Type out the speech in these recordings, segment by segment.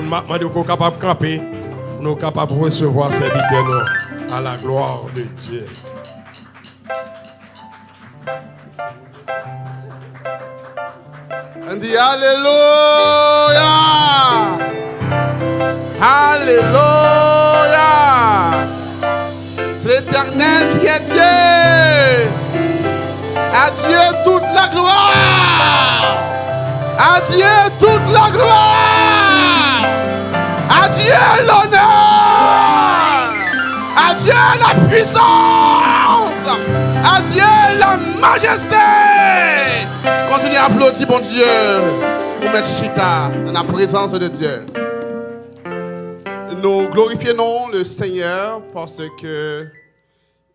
nous sommes capables de camper, nous sommes capables de recevoir serviteur à la gloire de Dieu. On dit Alléluia! Alléluia! C'est l'Éternel qui est Dieu! À Dieu toute la gloire! À Dieu toute la gloire! À Dieu l'honneur! À Dieu la puissance! À Dieu la majesté! Continuez à applaudir, bon Dieu, pour mettre chita dans la présence de Dieu. Nous glorifions le Seigneur parce que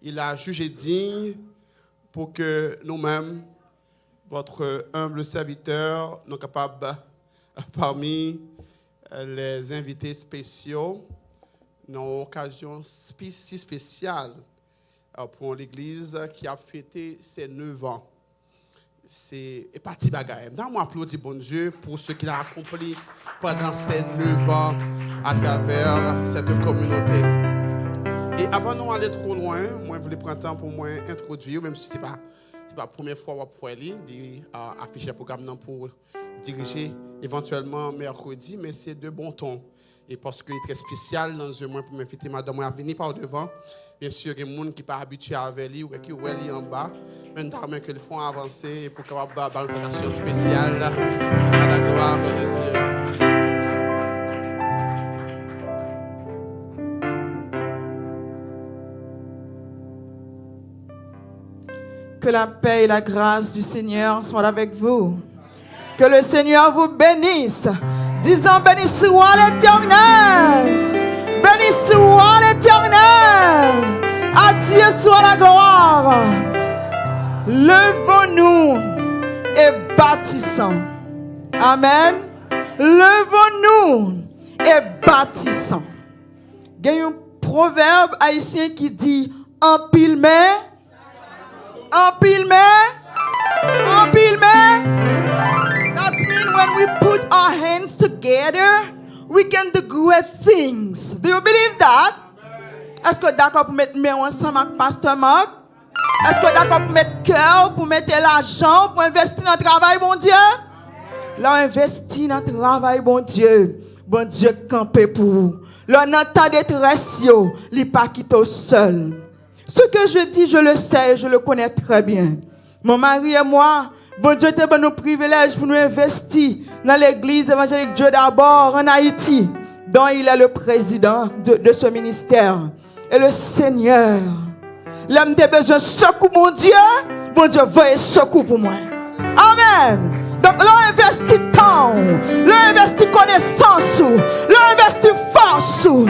il a jugé digne pour que nous-mêmes, votre humble serviteur, nous capables, parmi les invités spéciaux, dans occasion si spéciale pour l'Église qui a fêté ses 9 ans. C'est parti bagaille. Nous applaudissons bon Dieu pour ce qu'il a accompli pendant ces 9 ans à travers cette communauté. Et avant de aller trop loin, moi je voulais prendre temps pour moi introduire, même si ce n'est pas la première fois pour aller afficher le programme pour diriger éventuellement mercredi, mais c'est de bon ton. Et parce qu'il est très spécial dans ce mois pour m'inviter madame à venir par devant. Bien sûr, il y a des gens qui ne sont pas habitués avec lui ou qui sont en bas. Mais nous avons qu'ils font avancer pour avoir une présentation spéciale à la gloire de Dieu. Que la paix et la grâce du Seigneur soient avec vous. Que le Seigneur vous bénisse. Disons, béni soit l'Éternel. Béni soit l'Éternel. À Dieu soit la gloire. Levons-nous et bâtissons. Amen. Levons-nous et bâtissons. Il y a un proverbe haïtien qui dit en pile main. En pile main. En pile main. That means when we put our hands together, we can do great things. Do you believe that? Est-ce que d'accord pour mettre main ensemble avec Pasteur Marc? Est-ce que d'accord pour mettre cœur, pour mettre l'argent, pour investir dans le travail, bon Dieu? Là, investir dans le travail, bon Dieu. Bon Dieu, camper pour vous. Là, dans ta détresse, il n'est pas quitté seul. Ce que je dis, je le sais, je le connais très bien. Mon mari et moi, bon Dieu te donne nos privilèges pour nous investir dans l'église évangélique Dieu d'abord en Haïti, dont il est le président de ce ministère. Et le Seigneur, l'homme a besoin de secours, mon Dieu, veuillez secours pour moi. Amen. Donc, l'on investit temps, l'on investit connaissance, l'on investit force, l'on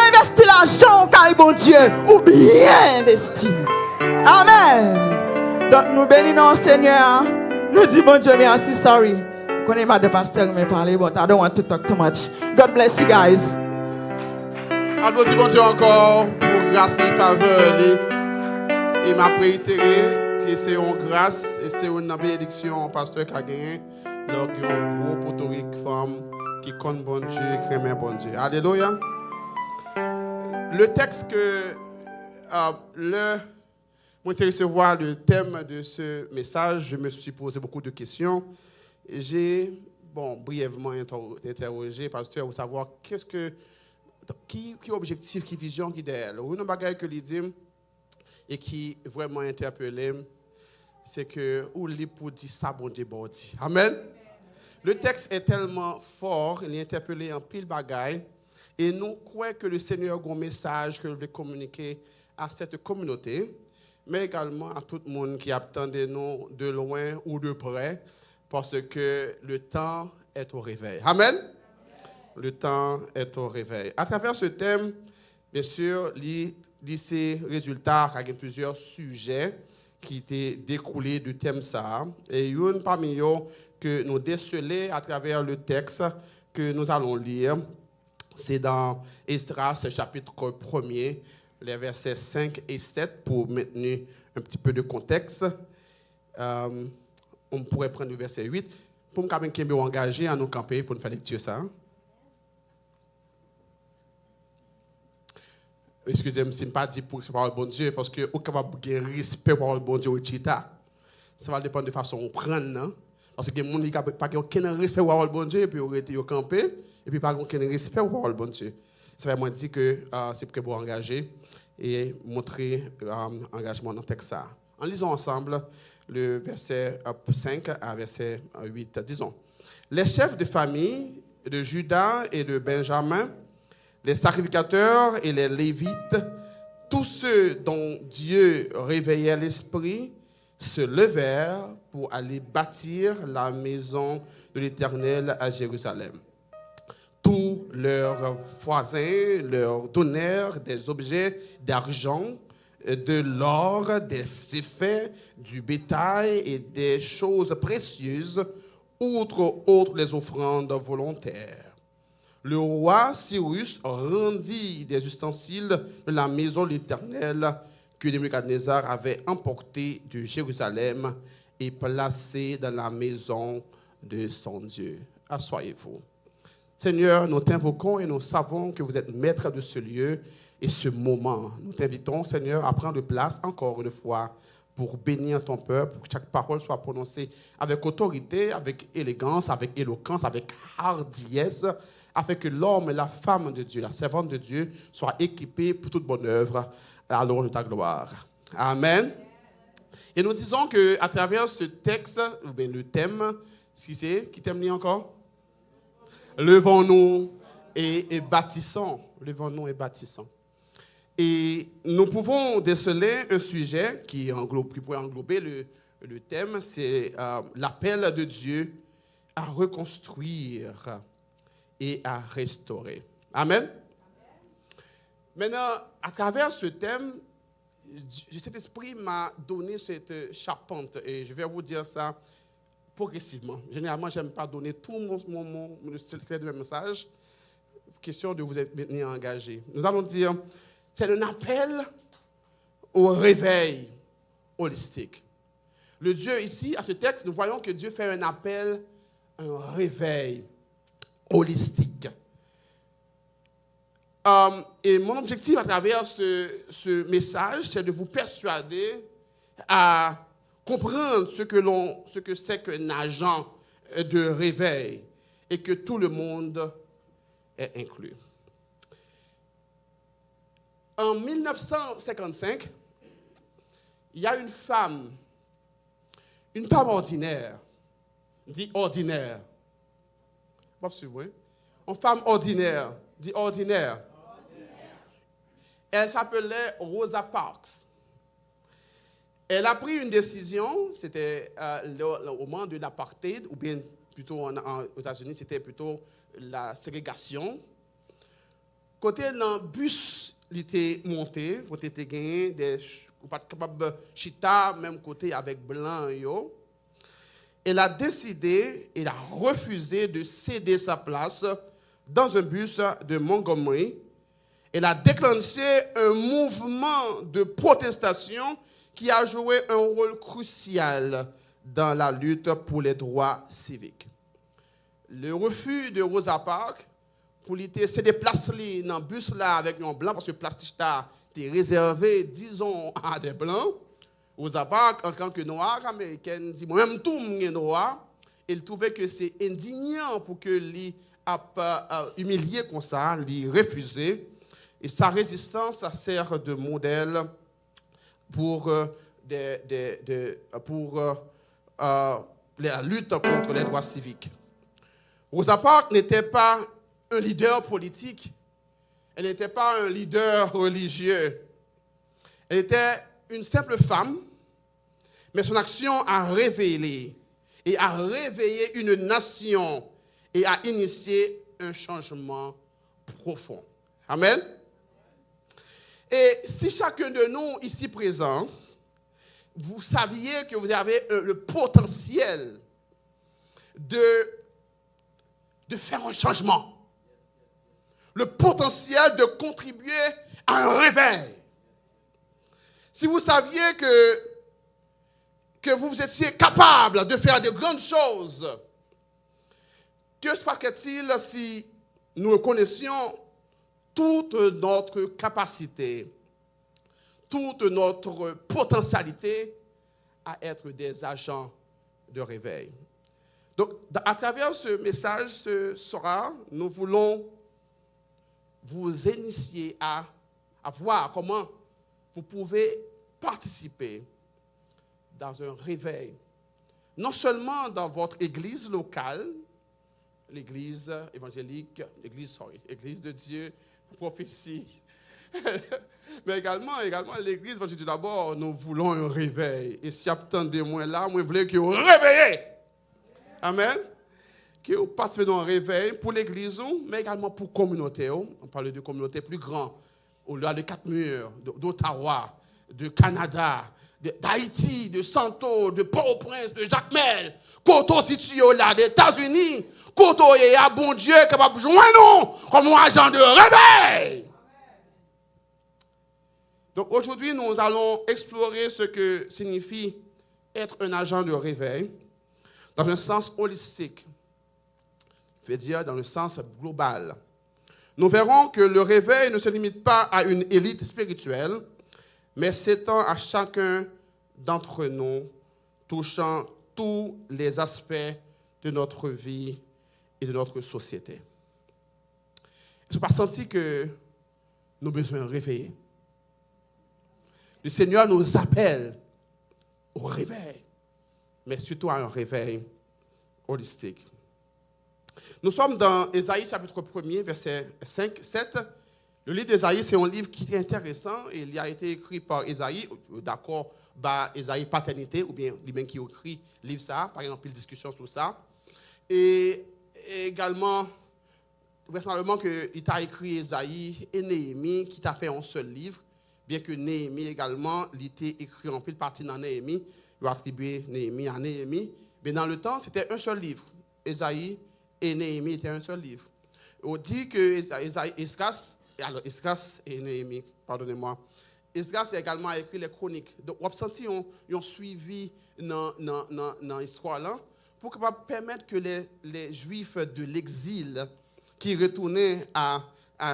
investit l'argent, car bon Dieu, ou bien investi. Amen. Donc, nous bénissons le Seigneur. Nous disons, bon Dieu, merci, sorry. Je connais pas de pasteur qui parler, but I don't want to talk too much. God bless you guys. Applaudissons bon Dieu encore pour grâce et faveur. Et m'a réitéré. C'est une grâce et c'est une bénédiction pasteur qui a gagné. Donc, il y a un gros potorique femme qui compte bon Dieu, qui aime bon Dieu. Alléluia. Le texte que moi j'ai recevoir le thème de ce message, je me suis posé beaucoup de questions. J'ai brièvement interrogé pasteur pour savoir qui objectif, qui vision, qui derrière. Une bagaille que lui dit et qui vraiment interpellé, c'est que ou les pour dire ça bon Dieu bon dit. Amen. Le texte est tellement fort, il est interpellé en pile bagaille et nous croyons que le Seigneur a un message que veut communiquer à cette communauté, mais également à tout le monde qui attendait nous de loin ou de près, parce que le temps est au réveil. Amen. Le temps est au réveil. À travers ce thème, bien sûr, ces résultats, il y a plusieurs sujets qui étaient découlés du thème ça. Et une parmi eux que nous décelons à travers le texte que nous allons lire, c'est dans Esdras, chapitre 1er, les versets 5 et 7, pour maintenir un petit peu de contexte. On pourrait prendre le verset 8. Pour me engagé à nous camper pour nous faire lecture ça. excusez-moi, si je ne pas dit pour que ce soit le bon Dieu, parce que au capable de respect pour le bon Dieu au chita. Ça va dépendre de la façon dont on prend, non? Parce que les gens n'ont pas aucun respect pour le bon Dieu, et puis ils ont été campés, et puis pas aucun respect pour le bon Dieu. Ça va me dire que c'est pour que vous engagez et montrer engagement dans le texte. En lisant ensemble le verset 5 à verset 8, disons. Les chefs de famille de Juda et de Benjamin, les sacrificateurs et les Lévites, tous ceux dont Dieu réveillait l'esprit, se levèrent pour aller bâtir la maison de l'Éternel à Jérusalem. Tous leurs voisins leur donnèrent des objets d'argent, de l'or, des effets, du bétail et des choses précieuses, outre les offrandes volontaires. Le roi Cyrus rendit des ustensiles de la maison de l'Éternel que Nebuchadnezzar avait emportés de Jérusalem et placés dans la maison de son Dieu. Asseyez-vous. Seigneur, nous t'invoquons et nous savons que vous êtes maître de ce lieu et ce moment. Nous t'invitons, Seigneur, à prendre place encore une fois pour bénir ton peuple, pour que chaque parole soit prononcée avec autorité, avec élégance, avec éloquence, avec hardiesse, afin que l'homme et la femme de Dieu, la servante de Dieu, soient équipés pour toute bonne œuvre à l'heure de ta gloire. Amen. Et nous disons qu'à travers ce texte, ou bien le thème, qui t'aime encore? Levons-nous et bâtissons. Levons-nous et bâtissons. Et nous pouvons déceler un sujet qui pourrait englober le thème, c'est l'appel de Dieu à reconstruire et à restaurer. Amen. Maintenant, à travers ce thème, cet esprit m'a donné cette charpente et je vais vous dire ça progressivement. Généralement, je n'aime pas donner tout le secret de mes messages. Question de vous être engagé. Nous allons dire, c'est un appel au réveil holistique. Le Dieu ici, à ce texte, nous voyons que Dieu fait un appel, un réveil holistique. Et mon objectif à travers ce message, c'est de vous persuader à comprendre ce que c'est qu'un agent de réveil et que tout le monde est inclus. En 1955, il y a une femme ordinaire, dit ordinaire. Pas sûr, une femme ordinaire, dit ordinaire. Elle s'appelait Rosa Parks. Elle a pris une décision, c'était au moment de l'apartheid, ou bien plutôt aux États-Unis, c'était plutôt la ségrégation. Côté le bus, il était monté, côté était gagné, des pas capable chita, même côté avec blanc yo. Elle a décidé, elle a refusé de céder sa place dans un bus de Montgomery. Elle a déclenché un mouvement de protestation qui a joué un rôle crucial dans la lutte pour les droits civiques. Le refus de Rosa Parks pour se déplacer dans le bus là avec un blanc, parce que le plastique était réservé, disons, à des blancs. Rosa Parks, en tant que noire américaine, dit moi-même tout le monde est noir. Il trouvait que c'est indignant pour que lui humilié comme ça, lui refuser. Et sa résistance sert de modèle pour la lutte contre les droits civiques. Rosa Parks n'était pas un leader politique. Elle n'était pas un leader religieux. Elle était une simple femme, mais son action a révélé et a réveillé une nation et a initié un changement profond. Amen. Et si chacun de nous ici présent, vous saviez que vous avez le potentiel de faire un changement, le potentiel de contribuer à un réveil. Si vous saviez que vous étiez capable de faire de grandes choses, que se passe-t-il si nous connaissions toute notre capacité, toute notre potentialité à être des agents de réveil. Donc, à travers ce message ce soir, nous voulons vous initier à voir comment vous pouvez participer dans un réveil. Non seulement dans votre église locale, l'église évangélique, église de Dieu, prophétie, mais également l'église évangélique. D'abord, nous voulons un réveil. Et si attendez moi là, moi je voulais que vous réveillez. Amen. Que vous participez dans un réveil pour l'église, mais également pour la communauté. On parle de communauté plus grande, au-delà de 4 murs, d'Ottawa, de Canada, d'Haïti, de Santo, de Port-au-Prince, de Jacmel, Koto situé là, des États-Unis, Koto et à bon Dieu capable de joindre nous comme un agent de réveil. Donc aujourd'hui, nous allons explorer ce que signifie être un agent de réveil dans un sens holistique, je veux dire dans le sens global. Nous verrons que le réveil ne se limite pas à une élite spirituelle, mais s'étend à chacun d'entre nous, touchant tous les aspects de notre vie et de notre société. Je n'ai pas senti que nous avons besoin de réveiller. Le Seigneur nous appelle au réveil, mais surtout à un réveil holistique. Nous sommes dans Ésaïe chapitre 1er, versets 5, 7. Le livre d'Ésaïe, c'est un livre qui est intéressant et il a été écrit par Ésaïe, d'accord, Ésaïe paternité, ou bien lui-même qui a écrit le livre ça, par exemple, une discussion sur ça. Et également, vraisemblablement qu'il t'a écrit Ésaïe et Néhémie, qui t'a fait un seul livre, bien que Néhémie également, il était écrit en pile partie dans Néhémie, il a attribué Néhémie à Néhémie, mais dans le temps, c'était un seul livre. Ésaïe et Néhémie étaient un seul livre. On dit que Esdras et Néhémie, pardonnez-moi, Esdras a également écrit les chroniques. Donc, on a senti qu'ils ont suivi dans l'histoire là pour permettre que les Juifs de l'exil qui retournaient à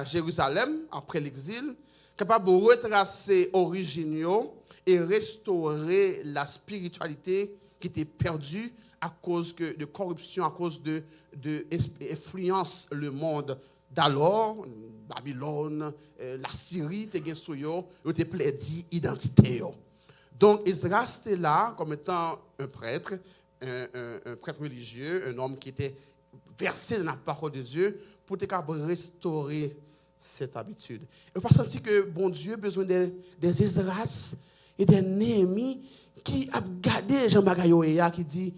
Jérusalem après l'exil, capables de retracer l'origine et restaurer la spiritualité qui était perdue à cause de corruption, à cause de influence le monde d'alors, Babylone, la Syrie, était plein d'identité. Donc, Esdras était là comme étant un prêtre religieux, un homme qui était versé dans la parole de Dieu pour restaurer cette habitude. Et on a senti que bon Dieu a besoin des Esdras et des Néhémie qui a gardé Jean Bagayoya qui dit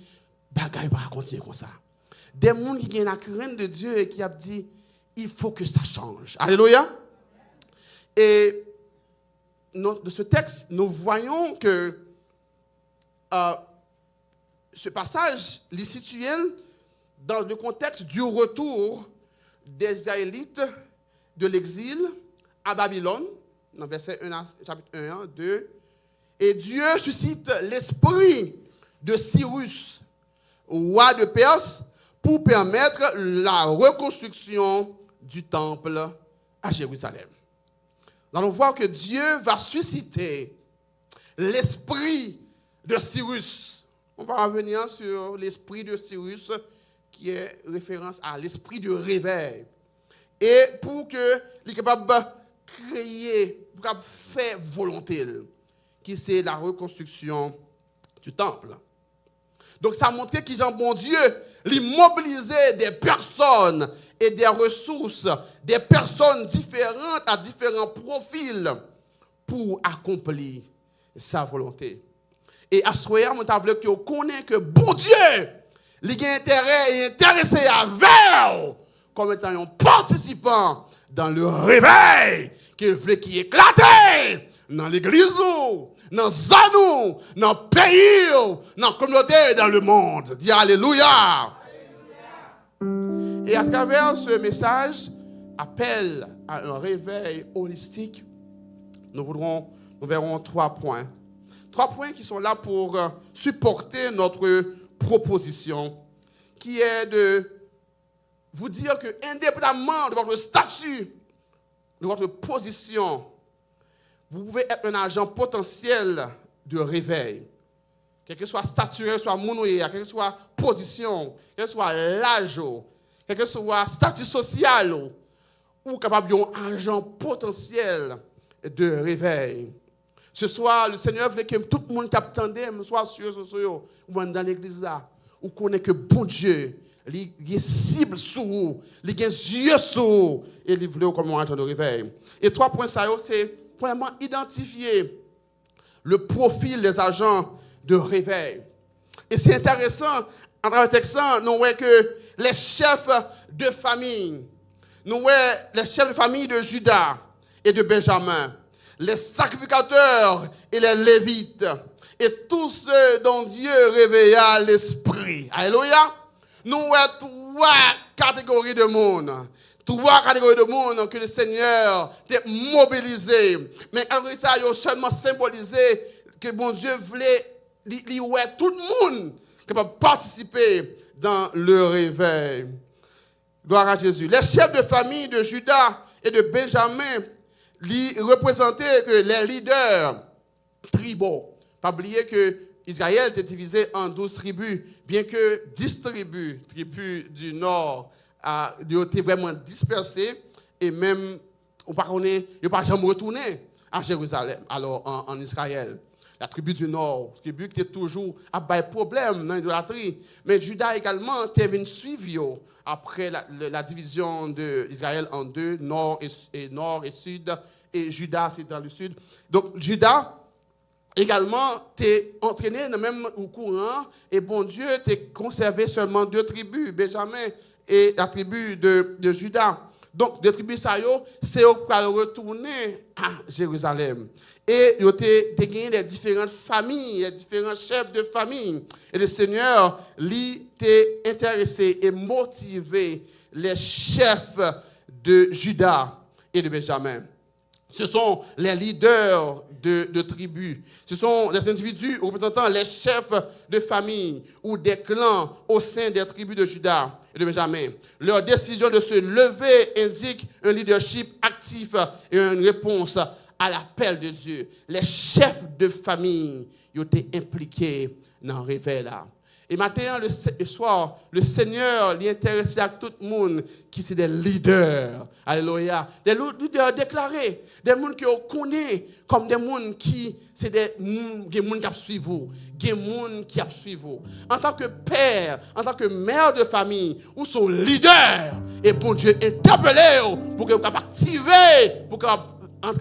Bagay va continuer comme ça. Des gens qui ont la crainte de Dieu et qui a dit il faut que ça change. Alléluia. Et de ce texte, nous voyons que ce passage est situé dans le contexte du retour des Israélites de l'exil à Babylone, dans verset 1, chapitre 1, 2. Et Dieu suscite l'esprit de Cyrus, roi de Perse, pour permettre la reconstruction du temple à Jérusalem. Nous allons voir que Dieu va susciter l'esprit de Cyrus. On va revenir sur l'esprit de Cyrus, qui est référence à l'esprit de réveil. Et pour qu'il soit capable de créer, pour qu'il faire volonté, qui c'est la reconstruction du temple. Donc ça montre qu'il y a un bon Dieu, mobiliser des personnes et des ressources, des personnes différentes à différents profils pour accomplir sa volonté. Et à ce moment, je veux que vous connaissez que bon Dieu, il a intérêt et intéressé à vers comme étant un participant dans le réveil qu'il veut qui éclate dans l'église, dans Zanou, dans le pays, dans la communauté et dans le monde. Dis Alléluia. Et à travers ce message, appel à un réveil holistique, nous verrons 3 points. 3 points qui sont là pour supporter notre proposition, qui est de vous dire que, indépendamment de votre statut de votre position, vous pouvez être un agent potentiel de réveil. Quel que soit statut, soit monouïa, quelle que soit position, quel que soit l'âge, quel que soit statut social, ou capable d'un agent potentiel de réveil. Ce soir, le Seigneur veut que tout le monde qui attendait soit sur ou dans l'église là, ou connaît que bon Dieu, il est cible sur vous, il a des yeux sur vous, et il veut comme un agent de réveil. Et 3 points, c'est premièrement identifier le profil des agents de réveil. Et c'est intéressant, en travers le texte, nous voyons que les chefs de famille, nous voyons les chefs de famille de Juda et de Benjamin, les sacrificateurs et les lévites, et tous ceux dont Dieu réveilla l'esprit. Alléluia. Nous voyons 3 catégories de monde. 3 catégories de monde que le Seigneur a mobilisé. Mais après ça, il a seulement symbolisé que bon Dieu voulait tout le monde qui peut participer dans le réveil. Gloire à Jésus. Les chefs de famille de Juda et de Benjamin représentaient les leaders tribaux. Pas oublier que Israël était divisé en 12 tribus, bien que 10 tribus du nord, étaient vraiment dispersées et même, on ne pas jamais retourner à Jérusalem, alors en Israël. La tribu du nord, tribu qui était toujours à bas problème dans l'idolâtrie. Mais Juda également était venu suivre après la division d'Israël en 2, nord et sud, et Juda c'est dans le sud. Donc Juda également t'es entraîné dans le même courant, et bon Dieu t'es conservé seulement 2 tribus, Benjamin et la tribu de Juda. Donc, des tribus, c'est pour retourner à Jérusalem. Et il y a des différentes familles, des différents chefs de famille. Et le Seigneur, lui, t'est intéressé et motivé les chefs de Juda et de Benjamin. Ce sont les leaders de tribus. Ce sont des individus représentant les chefs de famille ou des clans au sein des tribus de Juda et de Benjamin. Leur décision de se lever indique un leadership actif et une réponse à l'appel de Dieu. Les chefs de famille ont été impliqués dans le réveil là. Et maintenant, le soir, le Seigneur est intéressé à tout le monde qui sont des leaders. Alléluia. Des leaders déclarés. Des gens qui connaissent comme des gens qui sont des gens qui suivent vous. Des gens qui suivent vous. En tant que père, en tant que mère de famille, ou sont leaders. Et bon Dieu, interpellez pour que vous puissiez activer, pour que vous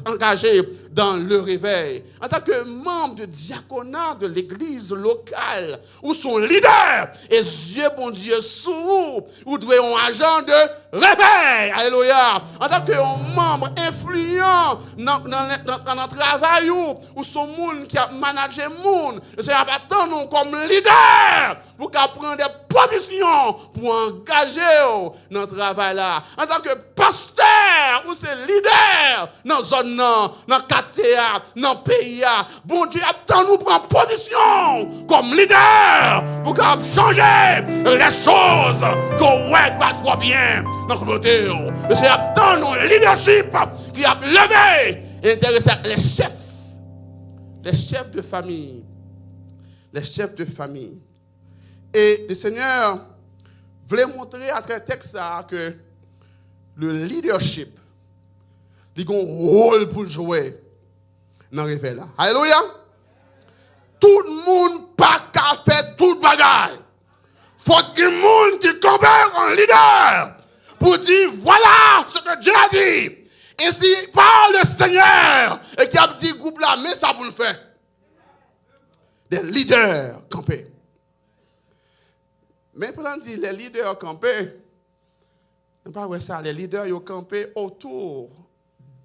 engagé dans le réveil. En tant que membre de diaconat de l'église locale, ou son leader, et Dieu, bon Dieu, sous vous devez un agent de réveil. Alléluia. En tant que membre influent dans notre travail, ou son monde qui a managé le monde, le Seigneur attend nous comme leader pour qu'on prenne des positions pour engager dans le travail là. En tant que pasteur, ou c'est leader dans la zone, dans le quartier, dans le pays, bon Dieu attend nous prendre position comme leader pour qu'on change les choses qu'on ouais pas trop bien dans la communauté. Le Seigneur attend nous leadership qui a levé et intéressé les chefs de famille. Les chefs de famille. Et le Seigneur voulait montrer à travers le texte que le leadership, il a un rôle pour jouer dans le réveil là. Alléluia. Tout le monde pas qu'à faire tout le bagage. Faut que le monde qui tombe en leader pour dire voilà ce que Dieu a dit. Et si par le Seigneur et qui a dit groupe là, mais ça vous le fait. Des leaders campés. Mais pour dire les leaders campés, n'est pas ça, les leaders ils ont campé autour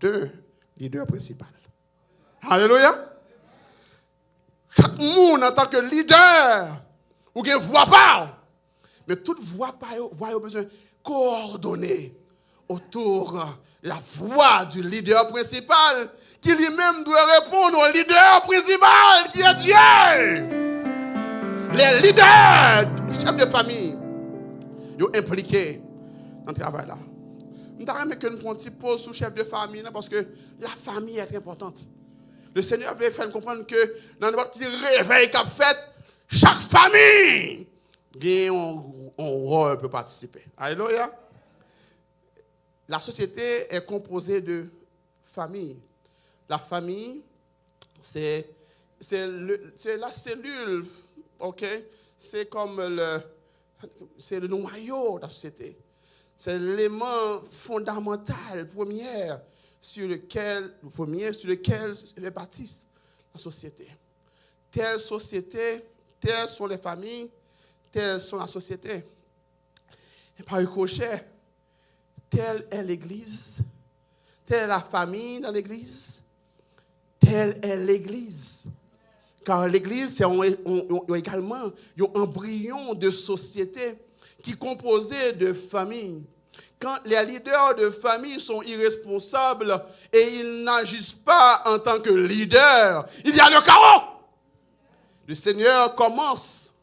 d'un leader principal. Alléluia. Chaque monde en tant que leader, ou bien voix pas, mais toute voix pas, a besoin de coordonner autour de la voix du leader principal, qui lui-même doit répondre au leader principal, qui est Dieu. Les leaders, les chefs de famille, ils sont impliqués dans le travail là. Je voudrais que nous prenions un petit pause sur le chef de famille parce que la famille est très importante. Le Seigneur veut faire comprendre que dans notre petit réveil qu'a fait, chaque famille a un rôle pour participer. Alléluia. La société est composée de familles. La famille, c'est la cellule, ok? C'est comme c'est le noyau de la société. C'est l'élément fondamental, premier sur lequel répartissent la société. Telle société, telles sont les familles, telles sont la société. Et par ricochet, telle est l'Église, telle est la famille dans l'Église, telle est l'Église. Car l'Église, c'est également un embryon de société qui est composé de familles. Quand les leaders de famille sont irresponsables et ils n'agissent pas en tant que leaders, il y a le chaos. Le Seigneur commence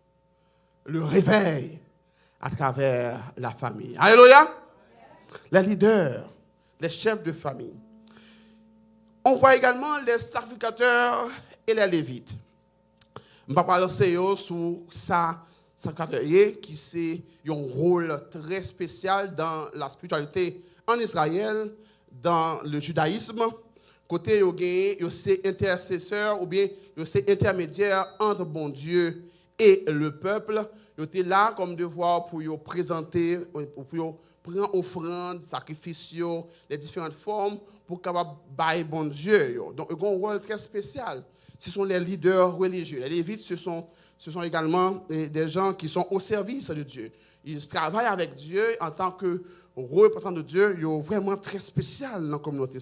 le réveil à travers la famille. Alléluia. Les leaders, les chefs de famille. On voit également les sacrificateurs et les lévites. Je vais parler sur ça. Qui c'est un rôle très spécial dans la spiritualité en Israël, dans le judaïsme. Côté, c'est intercesseur ou bien c'est intermédiaire entre bon Dieu et le peuple. Ils étaient là comme devoir pour présenter, pour prendre offrande, sacrifice, les différentes formes pour capable bailler bon Dieu. Donc, ils ont un rôle très spécial. Ce sont les leaders religieux. Les lévites, ce sont également des gens qui sont au service de Dieu. Ils travaillent avec Dieu en tant que représentant de Dieu. Ils sont vraiment très spécial dans la communauté.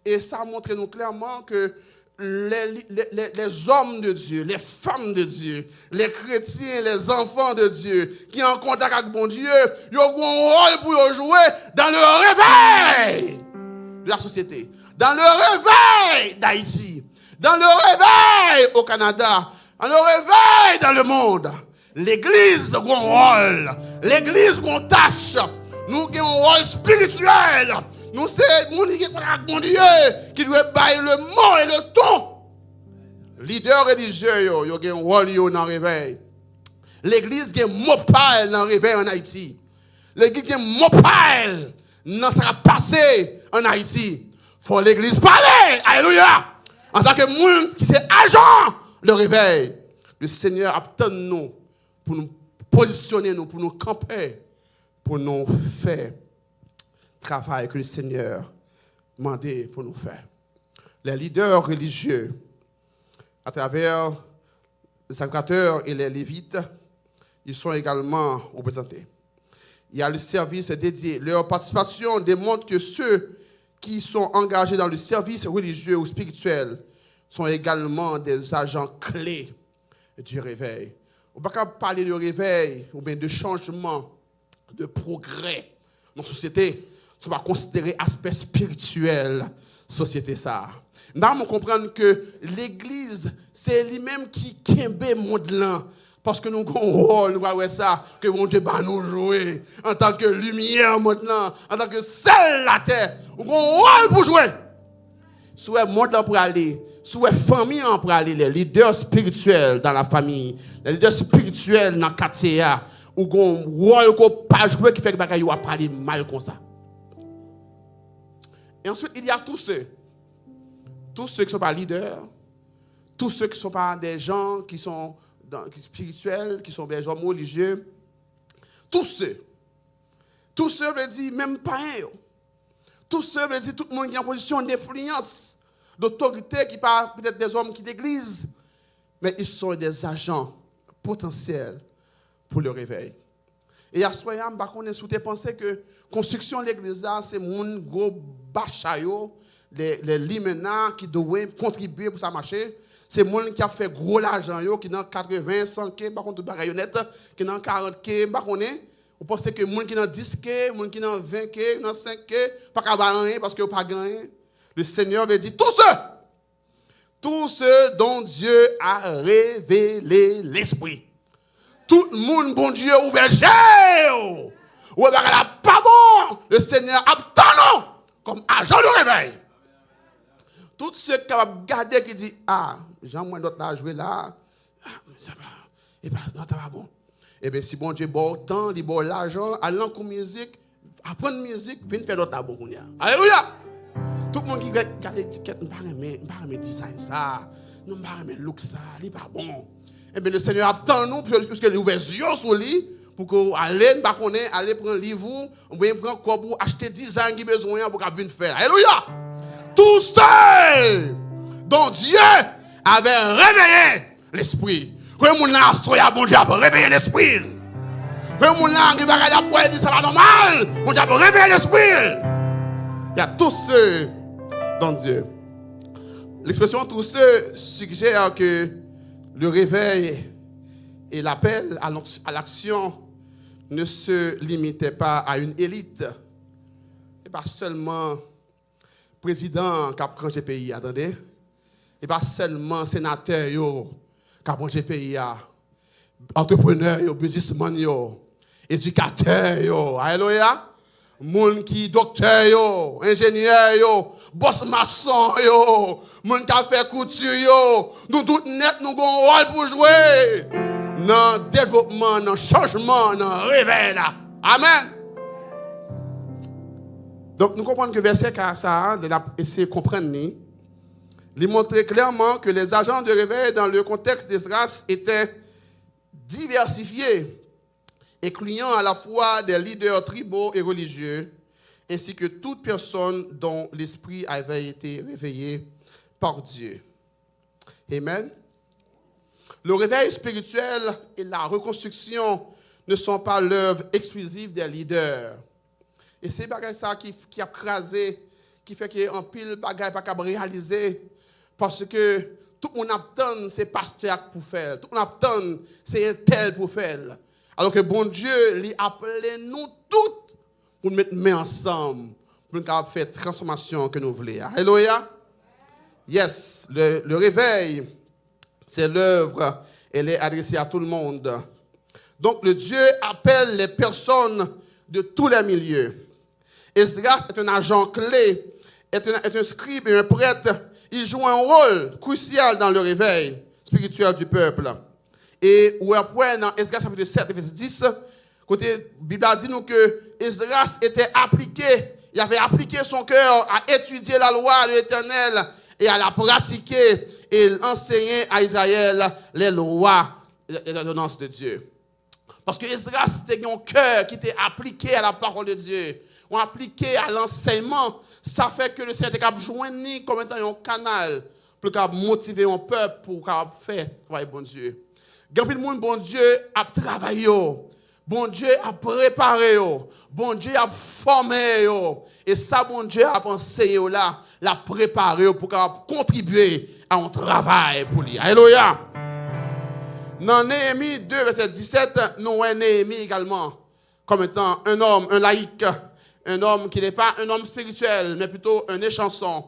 Et ça montre nous clairement que les hommes de Dieu, les femmes de Dieu, les chrétiens, les enfants de Dieu qui sont en contact avec bon Dieu, ils ont un rôle pour jouer dans le réveil de la société, dans le réveil d'Haïti, dans le réveil au Canada, dans le réveil dans le monde. L'Église a un rôle, l'Église a une tâche, nous avons un rôle spirituel. Nous sommes mon Dieu qui doit bailler le mot et le ton. Leader religieux, ils ont un rôle dans le réveil. L'Église a un mopal dans le réveil en Haïti. L'Église a un mopal dans ce qui a passé en Haïti. Il faut l'Église parler. Alléluia. En tant que monde qui est agent de réveil, le Seigneur attend nous pour nous positionner, pour nous camper, pour nous faire travail que le Seigneur demandé pour nous faire. Les leaders religieux, à travers les sacrificateurs et les lévites, ils sont également représentés. Il y a le service dédié. Leur participation démontre que ceux qui sont engagés dans le service religieux ou spirituel sont également des agents clés du réveil. On ne peut pas parler de réveil ou bien de changement, de progrès dans la société. Tu vas considérer l'aspect spirituel de la société. Nous comprenons que l'Église, c'est lui-même qui kembe le monde là. Parce que nous avons un rôle, nous voyons ça, que mon Dieu va nous jouer en tant que lumière maintenant, en tant que sel la terre. Nous avons un rôle pour jouer. Sous le monde pour aller, sous la famille pour aller, les leaders spirituels dans la famille, les leaders spirituels dans le quartier, nous avons un rôle qu'on ne peut pas jouer qui fait que nous allons parler mal comme ça. Et ensuite, il y a tous ceux qui ne sont pas leaders, tous ceux qui ne sont pas des gens qui sont spirituels, qui sont des gens religieux, tous ceux veulent dire même pas un. Tous ceux veulent dire tout le monde qui est en position d'influence, d'autorité, qui parle peut-être des hommes qui d'église, mais ils sont des agents potentiels pour le réveil. Et à ce moment-là, on est sous tes pensées que construction de l'église, c'est mon gros bachayo, les limena qui doivent contribuer pour ça marcher. C'est mon qui a fait gros l'argent, qui dans 80, 100 K, par contre, qui dans 40 K, par contre, vous pensez que les gens qui dans 10 K, les gens qui dans 20 K, dans 5 K, pas qu'à rien parce qu'ils n'ont pas gagné. Le Seigneur veut dire tous ceux dont Dieu a révélé l'esprit. Tout le monde, bon Dieu, ouvert. ou là pas bon, le Seigneur attend comme agent de réveil. Tous ceux qui sont garder qui disent Jean-moi d'autres là jouer là, ça va, et pas non, ça va bon. Eh bien, si bon Dieu bon temps, il bon l'argent, allant pour musique, apprendre musique, viens faire d'autres bon. Alléluia! Tout le monde qui regarde l'étiquette, ne pas me design ça, ne pas me look ça, il pas bon. Eh bien, le Seigneur attend nous, puisque il ouvre les yeux sur lui, pour qu'on aller prendre un livre, on va prendre quoi pour acheter design qui besoin pour qu'on vienne faire. Alléluia! Tout seul, dont Dieu avait réveillé l'esprit. Quand mon a bon Dieu a réveillé l'esprit. Quand mon a dit ça va normal, mon Dieu a réveillé l'esprit. Il y a tous ceux dans Dieu. L'expression tous ceux suggère que le réveil et l'appel à l'action ne se limitaient pas à une élite. Et pas seulement président qui a changé le pays, attendez. Et pas seulement sénateur qui a changé le pays, entrepreneur, businessman, éducateur, alléluia. Moun qui docteur, ingénieur, boss maçon, moun qui a fait couture, nous tout net, nous avons un rôle pour jouer dans le développement, dans le changement, dans le réveil. Amen. Donc nous comprenons que le verset ça, de essayer de comprendre, il montre clairement que les agents de réveil dans le contexte d'Esdras étaient diversifiés, incluant à la fois des leaders tribaux et religieux, ainsi que toute personne dont l'esprit avait été réveillé par Dieu. Amen. Le réveil spirituel et la reconstruction ne sont pas l'œuvre exclusive des leaders. Et c'est ça qui a crasé, qui fait qu'il y a un pile bagaille pas capable réaliser, parce que tout le monde attend c'est pasteur pour faire, tout le monde attend c'est un tel pour faire. Alors que bon Dieu, il a appelé nous toutes pour nous mettre main ensemble, pour nous faire la transformation que nous voulons. Alléluia. Yes, le réveil, c'est l'œuvre, elle est adressée à tout le monde. Donc le Dieu appelle les personnes de tous les milieux. Esdras est un agent clé, est un scribe et un prêtre. Il joue un rôle crucial dans le réveil spirituel du peuple. Et après, dans Esdras chapitre 7, verset 10, côté Bible a dit nous que Esdras était appliqué, il avait appliqué son cœur à étudier la loi de l'Éternel et à la pratiquer. Et il enseignait à Israël les lois et les ordonnances de Dieu. Parce que Esdras était un cœur qui était appliqué à la parole de Dieu, ou appliqué à l'enseignement. Ça fait que le Seigneur était capable de joindre comme étant un canal pour motiver un peuple pour faire travailler bon Dieu. Grand pile monde bon Dieu a travaillé, bon Dieu a préparé, bon Dieu a formé, et ça bon Dieu a enseigné là, l'a préparé pour contribuer à un travail pour lui. Alléluia. Dans Néhémie 2 verset 17, nous voyons Néhémie également comme étant un homme, un laïc, un homme qui n'est pas un homme spirituel, mais plutôt un échanson,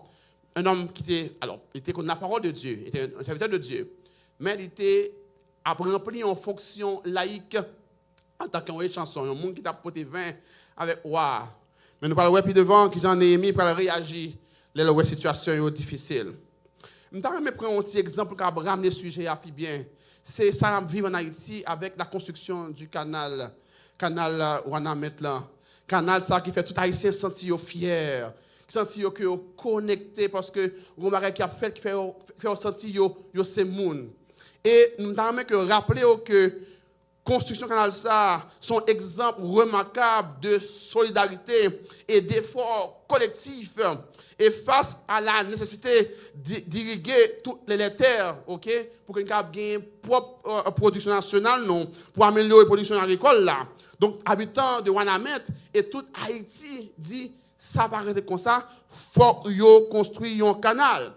un homme qui était, alors, il était contre la parole de Dieu, il était un serviteur de Dieu, mais il était a rempli une fonction laïque en tant qu'un échanson, un monde qui t'a porté vin avec roi. Mais nous parlons plus devant qui Jean Néhémie pour réagir les situations difficiles. Je vais prendre un petit exemple pour ramener le sujet à plus bien. C'est ça vivre en Haïti avec la construction du canal Ouanamet là. Canal ça qui fait tout Haïtien sentir fiers, sentir que connecté parce que on bagage qui a fait qui fait sentir yo c'est moun. Et nous avons que rappeler que construction canal ça sont exemples remarquables de solidarité et d'efforts collectifs et face à la nécessité d'irriguer toutes les terres, OK, pour qu'on ait une propre production nationale non, pour améliorer la production agricole là. Donc habitants de Ouanamet et toute Haïti dit ça va rester comme ça, faut yo construire un canal.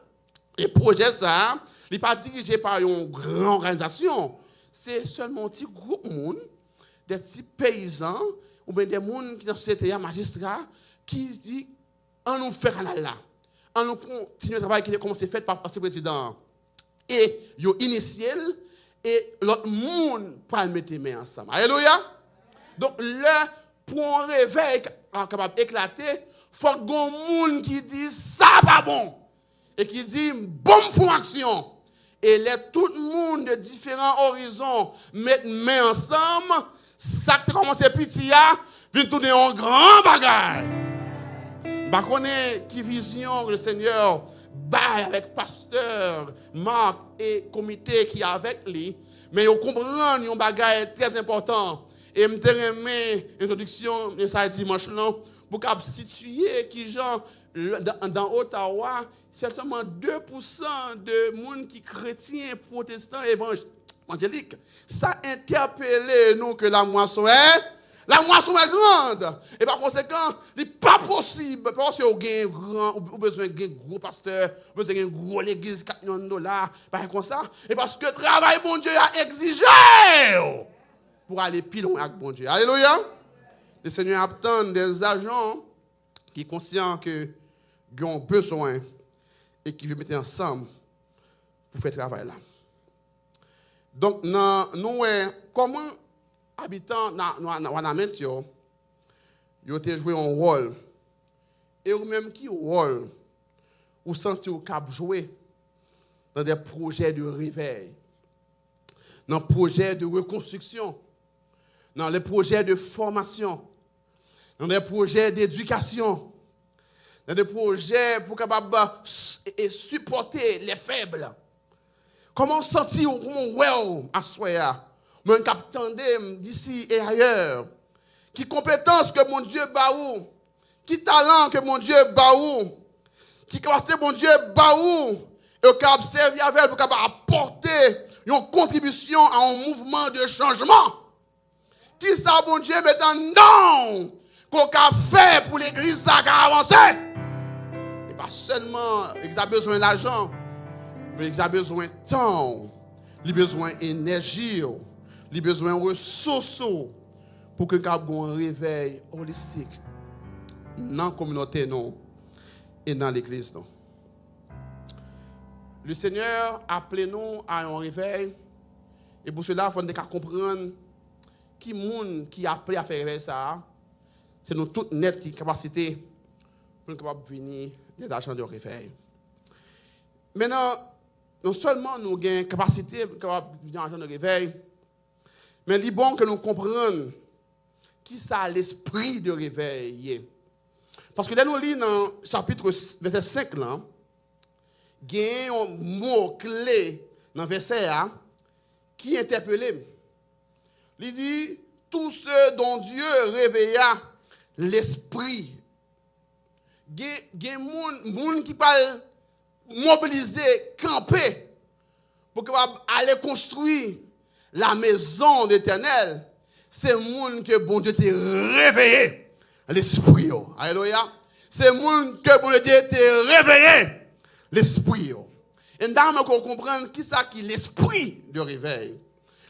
Et projet ça, il n'est pas dirigé par une grande organisation. C'est seulement un petit groupe de monde, des petits paysans, ou bien des gens qui dans la société, magistrats, qui disent on nous fait canal là. On nous continue le travail qui a commencé fait par le président. Et ils ont initié et l'autre monde pour mettre les mains ensemble. Alléluia. Donc là, pour un réveil capable d'éclater, il faut que un monde qui dit ça pas bon et qui dit bon font action. Et tout le monde de différents horizons mettent main ensemble, ça qui commence petit à vient tourner en grand bagage. Bah connaît qui vision le Seigneur bail avec pasteur Marc et comité qui est avec lui, mais on comprend un bagage très important. Et me remet introduction de ça dimanche là pour qu'on situer qui gens dans Ottawa, c'est seulement 2% de monde qui chrétiens, protestants, évangéliques. Ça interpelle nous que la moisson est grande. Et par conséquent, il n'est pas possible, parce que vous avez besoin d'un gros pasteur, vous avez besoin d'une grosse église, $4 millions, par comme ça. Et parce que le travail, bon Dieu, a exigé pour aller plus loin avec bon Dieu. Alléluia. Le Seigneur attend des agents qui sont conscients qu'ils ont besoin et qui veulent mettre ensemble pour faire ce travail-là. Donc, nous, comment habitants de Wanamètre, ils ont joué un rôle. Et vous-même, qui rôle vous sentez au cap jouer dans des projets de réveil, dans des projets de reconstruction, dans les projets de formation, dans des projets d'éducation, dans des projets pour capable supporter les faibles. Comment sentir comment à soi, mon capitaine d'ici et ailleurs, qui compétence que mon Dieu baou, qui talent que mon Dieu baou, qui capacité mon Dieu baou, et qui a servi avec pour capable apporter une contribution à un mouvement de changement. Qui ça, bon Dieu, mettant non qu'on a fait pour l'église ça qui a avancé. Et pas seulement, il a besoin d'argent, mais il a besoin de temps, il a besoin d'énergie, il a besoin de ressources pour que nous ayons un réveil holistique dans la communauté et dans l'église. Le Seigneur a appelé nous à un réveil, et pour cela, il faut comprendre qui monde qui a appelé à faire réveil ça, c'est nous toutes net qui capacité pour nous capables venir des agents de réveil. Maintenant, non seulement nous avons une capacité pour capable venir des agents de réveil, mais il est bon que nous comprenions qui ça l'esprit de réveil. Parce que là nous lisons dans le chapitre verset 5 là, il y a un mot clé dans le verset A qui interpelle. Il dit, tout ce dont Dieu réveilla l'esprit. Il y a des gens qui peuvent mobiliser, camper, pour aller construire la maison de l'Éternel. C'est les gens que bon Dieu t'a réveillé l'esprit. Alléluia. C'est les gens que bon Dieu t'a réveillé l'esprit. Et nous devons comprendre qui c'est qui l'esprit de réveil.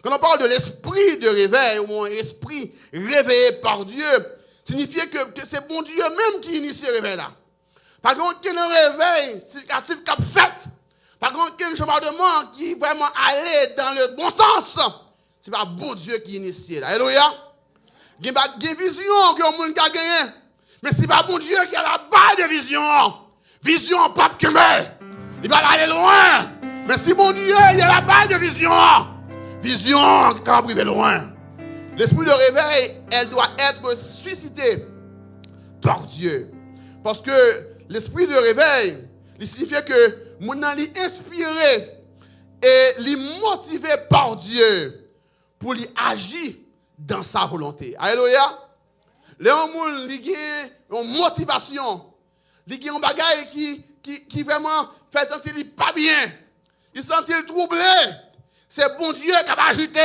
Quand on parle de l'esprit de réveil, ou un esprit réveillé par Dieu, signifie que c'est bon Dieu même qui initie le réveil là. Par contre, quel réveil, c'est cap fait. Par contre, quel chambardement qui vraiment allait dans le bon sens, c'est pas bon Dieu qui initie là. Alléluia. Il y a une vision que le monde a gagné, mais c'est pas bon Dieu qui a la base de vision. Vision pas que il va aller loin. Mais si bon Dieu il a la base de vision. Vision qui va arriver loin. L'esprit de réveil, elle doit être suscitée par Dieu. Parce que l'esprit de réveil, il signifie que mon est inspiré et il motivé par Dieu pour lui agir dans sa volonté. Alléluia. Les gens qui ont une motivation, qui ont un bagage qui vraiment fait sentir pas bien, ils sentent troublé. C'est bon Dieu qui a agité.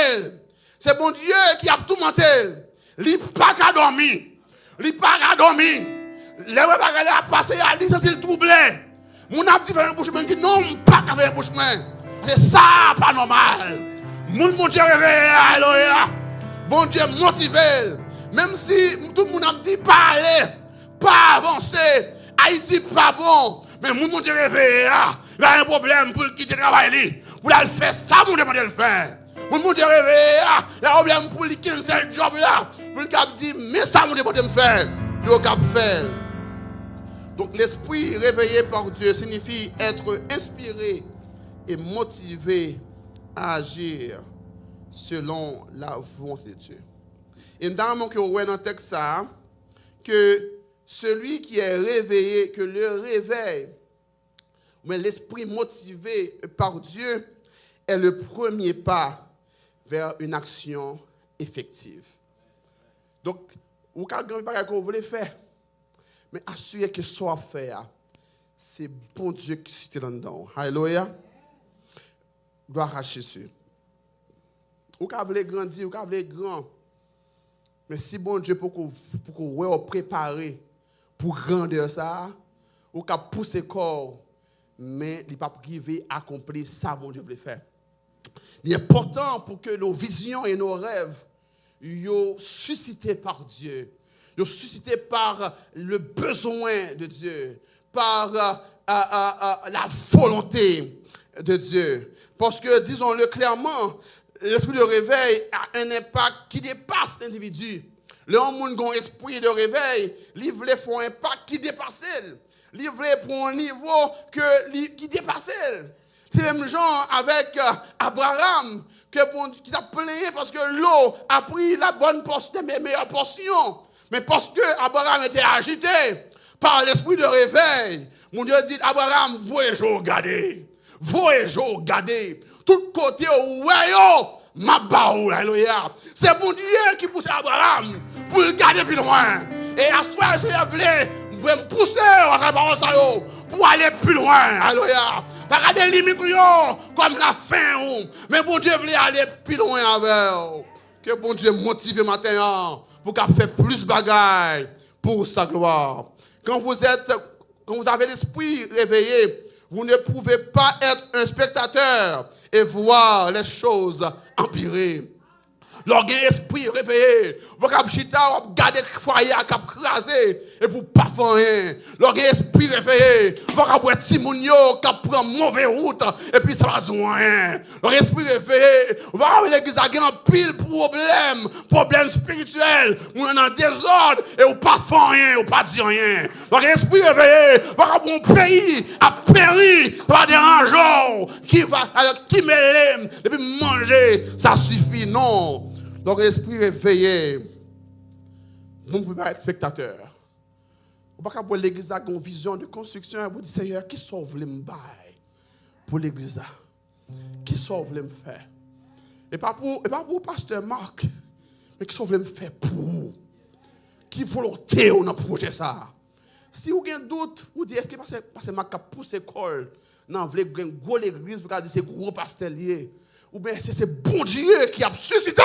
C'est bon Dieu qui a tout monté. Il n'a pas qu'à dormir. Il n'a pas qu'à dormir. Les gens qui ont passé à lui, c'est troublé. Mon a dit faire un bouche, dit non, pas qu'à faire un bouche. C'est ça, pas normal. Mon Dieu réveillé, alléluia. Bon Dieu motivé. Même si tout le monde a dit pas aller, pas avancer, Haïti pas bon. Mais mon Dieu réveillé, il a un problème pour quitter le travail. Vous allez faire ça, mon Dieu, de le faire. Mon Dieu réveillé, il y a un problème pour lui quitter ce job là. Pour le cap dit, mais ça, mon Dieu, pour me faire. Puis au cap faire. Donc, l'esprit réveillé par Dieu signifie être inspiré et motivé à agir selon la volonté de Dieu. Et nous que on dans le texte ça, que celui qui est réveillé, que le réveil, mais l'esprit motivé par Dieu est le premier pas vers une action effective. Donc, vous avez grand bagage que vous voulez faire, mais assurez que ce soit fait, c'est bon Dieu qui est là-dedans. Alléluia. Gloire à Jésus. Vous voulez grandir, vous voulez grand. Mais si bon Dieu pour que vous préparez pour grandir ça, vous pouvez pousser le corps, mais il ne va pas arriver à accomplir ça, bon Dieu veut faire. Il est important pour que nos visions et nos rêves soient suscités par Dieu, soient suscités par le besoin de Dieu, par la volonté de Dieu. Parce que, disons-le clairement, l'esprit de réveil a un impact qui dépasse l'individu. Le monde a un esprit de réveil, il veut faire un impact qui dépasse. Il veut pour un niveau qui dépasse. C'est le même genre avec Abraham, qui a plaigné parce que l'eau a pris la bonne portion, les meilleures portions. Mais parce que Abraham était agité par l'esprit de réveil, mon Dieu dit, Abraham, voyez-je regarder. Voyez-je regarder. Tout côté, ouais, ma baou, alléluia. C'est mon Dieu qui pousse Abraham pour le garder plus loin. Et à ce moment-là, je voulais me pousser à travers ça pour aller plus loin, alléluia. Pas des limites comme la fin, mais bon Dieu voulait aller plus loin avec. Que bon Dieu motive matin pour qu'il fasse plus de bagailles pour sa gloire. Quand vous avez l'esprit réveillé, vous ne pouvez pas être un spectateur et voir les choses empirer. Lorsqu'il y a l'esprit réveillé, vous pouvez garder le foyer à craser et pour pas faire rien. Lorsqu'il y a l'esprit réveillé, vous pouvez être Simonio qui prend mauvaise route et puis ça va dire rien. Lorsqu'il y a l'esprit réveillé, vous pouvez l'église a un pile problème spirituel, vous êtes en désordre et vous pas faire rien, vous pas dire rien. Lorsqu'il y a l'esprit réveillé, vous pouvez un pays à périr par des rangeaux qui mêlent et puis manger, ça suffit, non. Donc, l'esprit réveillé, vous ne pouvez pas être spectateur. Vous ne pouvez pas voir l'église avec une vision de construction et vous dites, Seigneur, qui sauve les m'baille pour l'église? Qui sauve les me faire? Et pas pour le pasteur Marc, mais qui sauve les me faire pour vous? Qui volonté on a projet ça? Si vous avez un doute, vous dites, est-ce que pasteur Marc a poussé l'école? Non, vous voulez une grosse église pour dire c'est gros pasteur lié. Ou bien c'est bon Dieu qui a suscité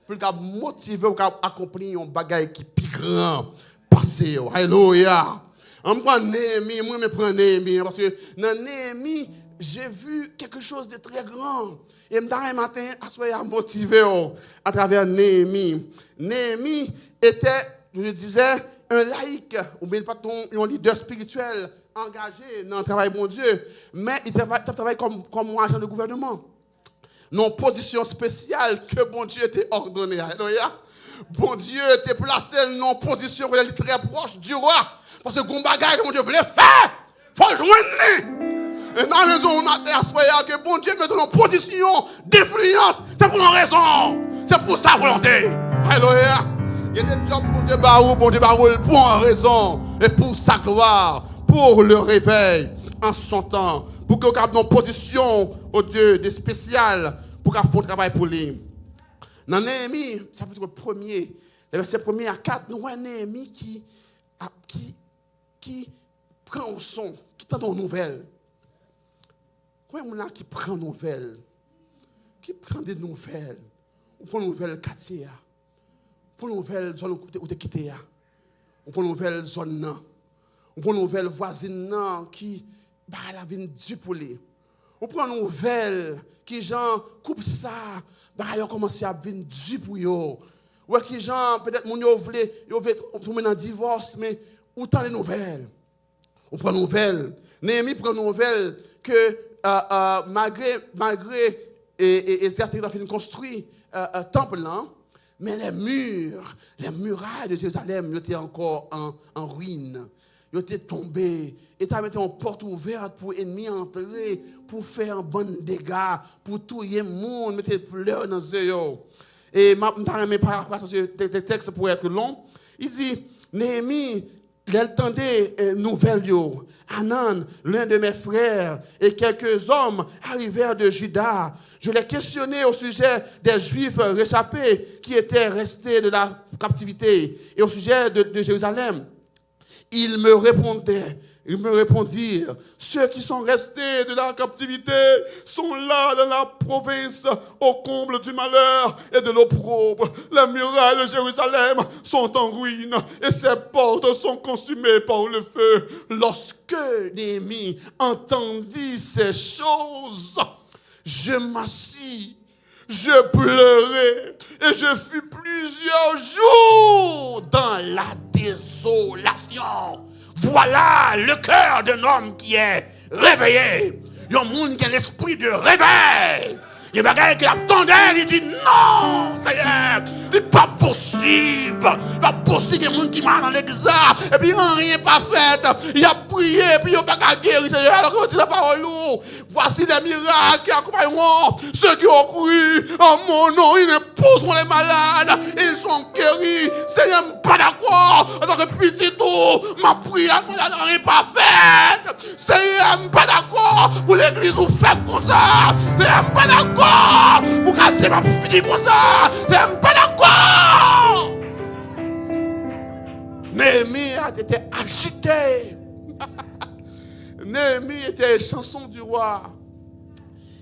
pour motiver ou accomplir un bagage qui est plus grand. Passé. Alléluia. On prend Néhémie, moi je prends Néhémie parce que dans Néhémie, j'ai vu quelque chose de très grand. Et un matin, à motivé à travers Néhémie. Néhémie était, je disais, un laïc, ou bien pas un leader spirituel engagé dans le travail de bon Dieu, mais il travaille comme un agent de gouvernement. Non, position spéciale que bon Dieu t'a ordonné. Alléluia. Bon Dieu t'a placé dans position pour aller très proche du roi. Parce que bon bagage que bon Dieu voulait faire, il faut le joindre. Et dans la maison, on a que bon Dieu met dans position d'influence. C'est pour une raison. C'est pour sa volonté. Alléluia. Il y a des jobs pour Dieu barou, bon Dieu barou pour une raison. Et pour sa gloire, pour le réveil en son temps. Pour qu'on ait une position au Dieu de spécial pour qu'on fasse un travail pour lui. Dans Néhémie, chapitre 1er, le verset 1er à 4, nous voyons Néhémie qui prend un son, qui tend une nouvelle. Combien de gens qui prend une nouvelle? Qui prend des nouvelles? Ou prend une nouvelle quartier? Ou prend une nouvelle zone où tu es quitté? Ou prend une nouvelle zone? Ou prend une nouvelle voisine qui la vie du pour lui. On prend une nouvelle qui gens coupe ça, ils ont commencé à venir du pour eux. Ou qui gens peut-être mon yo voulait tomber en divorce mais autant les nouvelles. On prend une nouvelle. Néhémie prend une nouvelle que malgré et certains ont construit temple là, Mais les murailles de Jérusalem étaient encore en ruine. Ils étaient tombés. Et tu avais une porte ouverte pour l'ennemi entrer, pour faire un bon dégât, pour tout le monde, mettre pleurs dans les yeux. Et je ne vais pas paraphraser ce texte pour être long. Il dit, Néhémie, il entendait une nouvelle. Anan, l'un de mes frères, et quelques hommes arrivèrent de Juda. Je les questionnais au sujet des Juifs réchappés qui étaient restés de la captivité et au sujet de Jérusalem. Ils me répondirent, ceux qui sont restés de la captivité sont là dans la province au comble du malheur et de l'opprobre. Les murailles de Jérusalem sont en ruine et ses portes sont consumées par le feu. Lorsque Néhémie entendit ces choses, je m'assis, je pleurais et je fus plusieurs jours dans la désolation. Voilà le cœur d'un homme qui est réveillé. Il y a un monde qui a l'esprit de réveil. Il y a des bagages qui attendaient, il dit non, ça y est, il n'est pas possible. Il n'est pas possible qu'il y ait des gens qui marchent dans l'exil et puis rien pas fait. Il a prié et puis il n'a pas guéri. Alors qu'on dit la parole, voici des miracles qui accompagneront ceux qui ont cru en mon nom. Ils épouseront les malades, ils sont guéris. Seigneur, je ne suis pas d'accord. En tant que petit tout, ma prière n'est pas faite. Seigneur, je ne suis pas d'accord pour l'église ou faire comme ça. Seigneur, je ne suis pas d'accord. Pour garder ma fille comme ça, je ne suis pas d'accord. Néhémie a été agité. Néhémie était chanson du roi.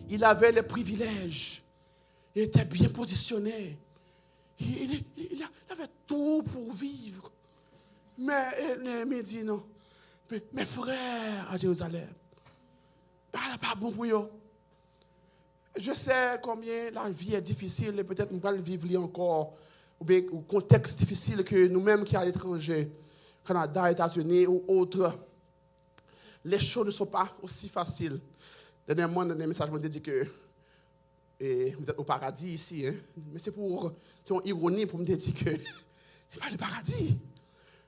Il avait les privilèges. Il était bien positionné. Il avait tout pour vivre. Mais Néhémie dit non. Mes frères à Jérusalem, pas bon pour eux. Je sais combien la vie est difficile et peut-être nous allons vivre encore, ou bien au contexte difficile que nous-mêmes qui sommes à l'étranger, Canada, États-Unis ou autres, les choses ne sont pas aussi faciles. Dernièrement, dans un message, je me dit que vous êtes au paradis ici, hein? Mais c'est une ironie pour me dire que c'est pas le paradis.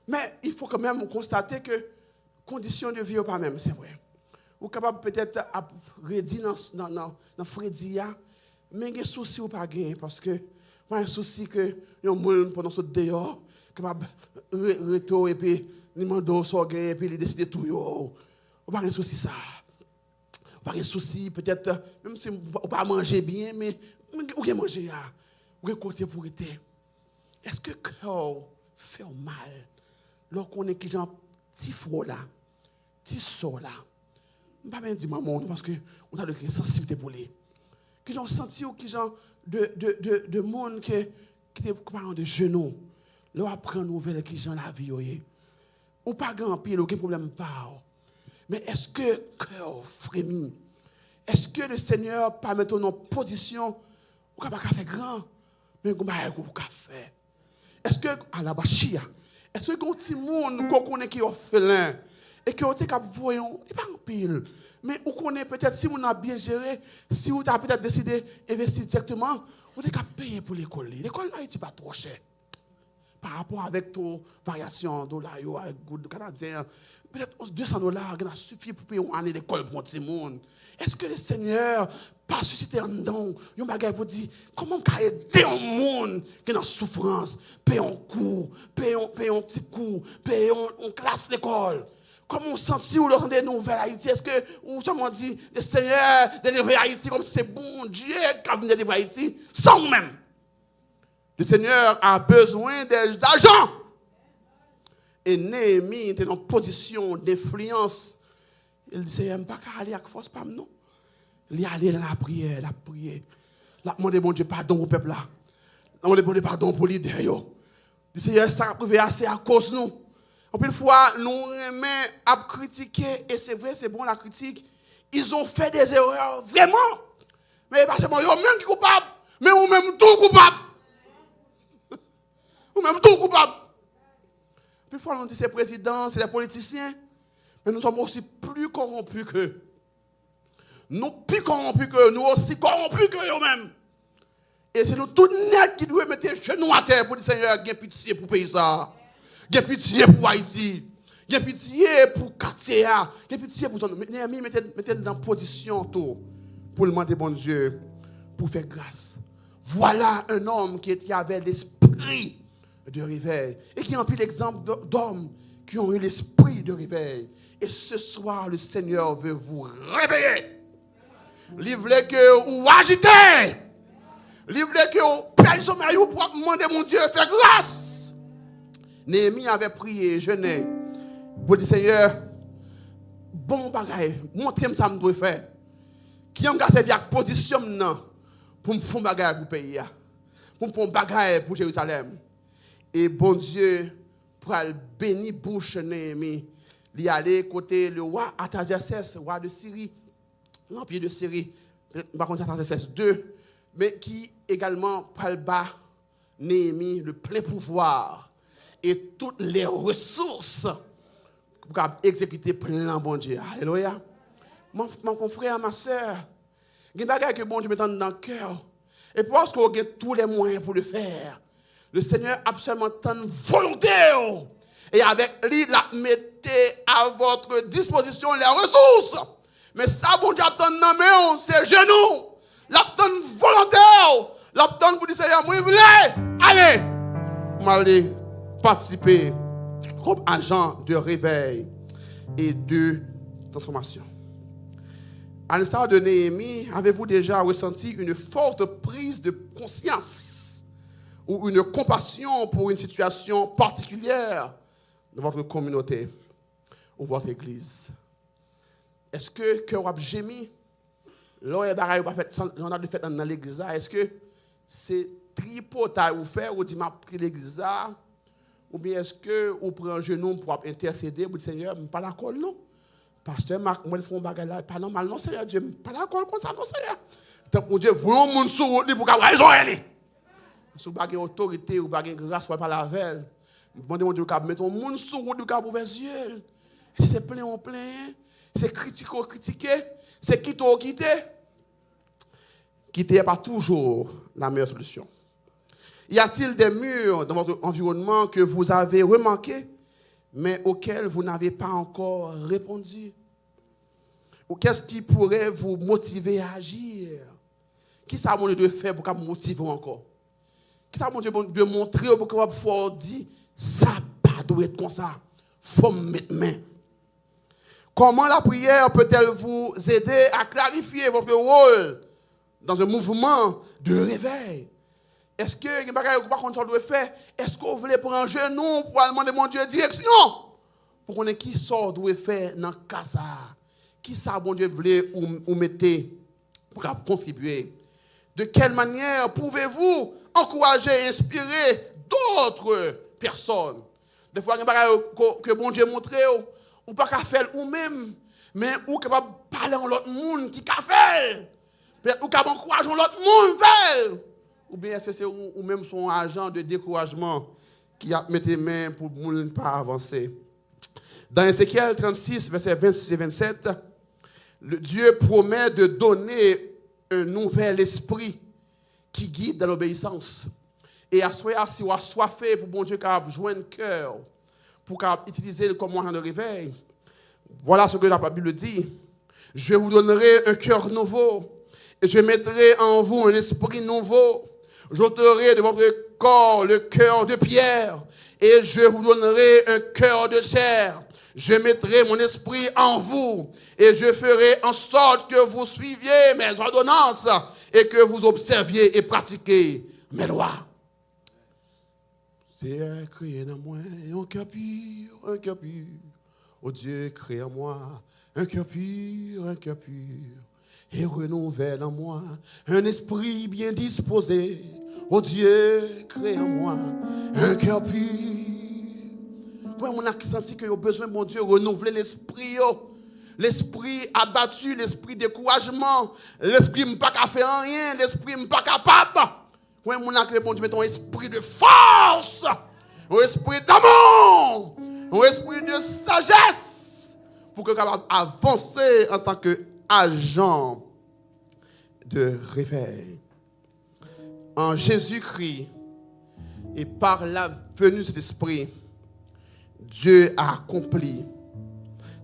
Mais il faut quand même constater que conditions de vie n'est pas même, c'est vrai. Ou capable peut-être à redire dans Fredia, mais il y a des soucis ou pas gain parce que pas un souci que un monde pendant ce dehors capable retour et puis il mando sorger et puis il décide tout yo. Ou pas un souci ça. Ou pas un souci peut-être même si ou pas manger bien mais ou bien manger là. Ou côté pour être. Est-ce que cœur fait mal lorsqu'on est qui genre petit froid là, petit saut là. Je ne vais pas dire maman parce qu'on a de sensibilité pour les. Qui ont senti ou qui genre de monde qui est parents de genoux. Là apprend nouvelle qui genre la vie ou pas grand pile aucun problème pas. Mais est-ce que cœur frémit? Est-ce que le Seigneur pas mettre en position ou pas faire grand mais qu'on va faire? Est-ce que à la bachia est-ce que quand petit monde qu'on connaît qui est orphelin et que vous êtes voyons, il n'est pas en pile. Mais vous connaissez peut-être, si vous avez bien géré, si vous avez peut-être décidé d'investir directement, vous êtes payer pour l'école. L'école là, n'est pas trop cher. Par rapport avec vos variations de dollars, avec le Canadien, peut-être $200, ça suffit pour payer une année d'école pour tout le monde. Est-ce que le Seigneur pas suscité un don, un bagage pour dire comment aider un monde qui est dans souffrance, payer un cours, payer un petit cours, payer une classe d'école? Comment on sentit ou l'entendez nouvelles Haïti? Est-ce que ou seulement dit le Seigneur délivrer Haïti comme c'est bon Dieu qui a venu délivrer Haïti sans nous-mêmes? Le Seigneur a besoin d'argent. Et Néhémie était en position d'influence. Il dit Seigneur, je ne peux pas aller avec force, pas non. Il est allé dans la prière, la prière. La demande bon Dieu pardon au peuple là. La demande bon Dieu pardon pour les leaders. Le Seigneur ça privé assez à cause nous. Une fois, nous aimons à critiquer, et c'est vrai, c'est bon la critique. Ils ont fait des erreurs, vraiment. Mais parce que ils ont même qui coupable, mais on même tout coupable. On même tout coupable. Une fois, on dit c'est président, c'est les politiciens, mais nous sommes aussi plus corrompus qu'eux. Nous plus corrompus qu'eux, nous aussi corrompus qu'eux-mêmes. Et c'est nous tout net qui devons mettre genoux à terre pour dire Seigneur, j'ai pitié pour le pays ça. J'ai pitié pour Haïti. J'ai pitié pour Katia. J'ai pitié pour ton. Néhémie, mettez dans position tout pour demander bon Dieu pour faire grâce. Voilà un homme qui avait l'esprit de réveil et qui a pris l'exemple d'hommes qui ont eu l'esprit de réveil. Et ce soir, le Seigneur veut vous réveiller. Il voulait que vous agitez. Il voulait que vous payez sommeil pour demander mon Dieu faire grâce. Néhémie avait prié, jeûné, pour dire Seigneur, bon bagaille, montrez-moi ça que je dois faire. Qui a servi à position pour me faire bagaille pour le pays, pour me faire bagaille pour Jérusalem. Et bon Dieu, pour bénir bouche Néhémie, il allait côté le roi Artaxerxès, roi de Syrie, l'empire de Syrie, par contre Artaxerxès II, mais qui également pour le bas Néhémie le plein pouvoir et toutes les ressources pour exécuter plein bon Dieu. Alléluia. Mon frère, ma soeur, il y a des choses que bon Dieu met dans le cœur. Et parce qu'on a tous les moyens pour le faire, le Seigneur a absolument tant de volonté. Et avec lui, il mettez à votre disposition les ressources. Mais ça, bon Dieu, attend de main, c'est genoux. L'attend volontaire. L'attend pour dire, Seigneur, moi, je voulais. Allez. M'aller participer comme agent de réveil et de transformation. À l'instar de Néhémie, avez-vous déjà ressenti une forte prise de conscience ou une compassion pour une situation particulière dans votre communauté ou votre église? Est-ce que cœur a gémi? L'on a fait dans l'église. Est-ce que c'est tripotage ou faire ou dit m'a pris l'église? Ou bien est-ce que vous prenez un genou pour intercéder pour dire Seigneur, je ne suis pas d'accord, non? Pasteur Marc, moi, je fais un bagage là, pas normal, non, Seigneur, Dieu, je ne suis pas d'accord comme ça, non, Seigneur. Donc, mon Dieu, voulons mon sou pour avoir raison, elle. Si vous avez autorité ou avez grâce pour la veille, demandez mon Dieu, mettons mon sou pour ouvrir les yeux. Si c'est plein, on plein. C'est critiquer. C'est quitter. Quitter n'est pas toujours la meilleure solution. Y a-t-il des murs dans votre environnement que vous avez remarqués, mais auxquels vous n'avez pas encore répondu? Ou qu'est-ce qui pourrait vous motiver à agir? Qui ça mon Dieu de faire pour vous motiver encore? Qui ça mon Dieu de montrer pour que vous pouvoir dire ça pas doit être comme ça? Faut mettre main. Comment la prière peut-elle vous aider à clarifier votre rôle dans un mouvement de réveil? Est-ce que vous doit faire? Est-ce que vous voulez prendre un genou pour demander mon Dieu direction? Pour qu'on ait qui sort doit faire dans le cas ça? Qui ça mon Dieu voulait ou mettez pour contribuer? De quelle manière pouvez-vous encourager et inspirer d'autres personnes? Des fois, que bon Dieu montre, ou pas qu'à faire ou-même, mais ou capable de parler à l'autre monde qui qu'a fait. Peut-être ou capable d'encourager l'autre monde faire. Ou bien est-ce que c'est ou même son agent de découragement qui a mis les mains pour ne pas avancer. Dans Ézéchiel 36, versets 26 et 27, le Dieu promet de donner un nouvel esprit qui guide dans l'obéissance. Et à ce moment-là, si on a soifé pour bon Dieu qui a joindre le cœur, pour utiliser comme moyen de réveil, voilà ce que la Bible dit. Je vous donnerai un cœur nouveau et je mettrai en vous un esprit nouveau. J'ôterai de votre corps le cœur de pierre et je vous donnerai un cœur de chair. Je mettrai mon esprit en vous et je ferai en sorte que vous suiviez mes ordonnances et que vous observiez et pratiquiez mes lois. C'est créé dans moi un cœur pur, un cœur pur. Oh Dieu, crée en moi un cœur pur, et renouvelle en moi un esprit bien disposé. Oh Dieu, crée en moi un cœur pur. Ouais, on a senti qu'il y a besoin, mon Dieu, de renouveler l'esprit. L'esprit abattu, l'esprit découragement, l'esprit n'est pas qu'à faire rien, l'esprit n'est pas capable. Ouais, on a créé, mon Dieu, mettons un esprit de force, un esprit d'amour, un esprit de sagesse, pour que capable avancer en tant qu'agent de réveil. en Jésus-Christ et par la venue de cet esprit, Dieu a accompli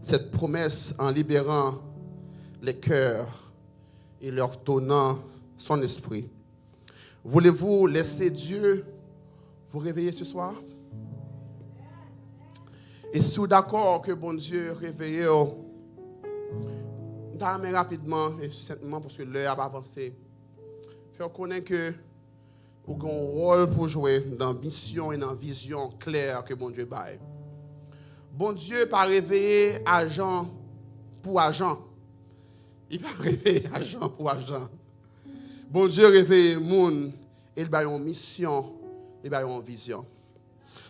cette promesse en libérant les cœurs et leur donnant son esprit. Voulez-vous laisser Dieu vous réveiller ce soir? Et si vous êtes d'accord que bon Dieu réveille, rapidement et succinctement parce que l'heure a avancé, faire connaître que vous avez un rôle pour jouer dans la mission et dans la vision claire que bon Dieu baille. Bon Dieu pas réveiller agent pour agent. Il va réveiller agent pour agent. Bon Dieu réveille monde et il baille une mission, il baille une vision.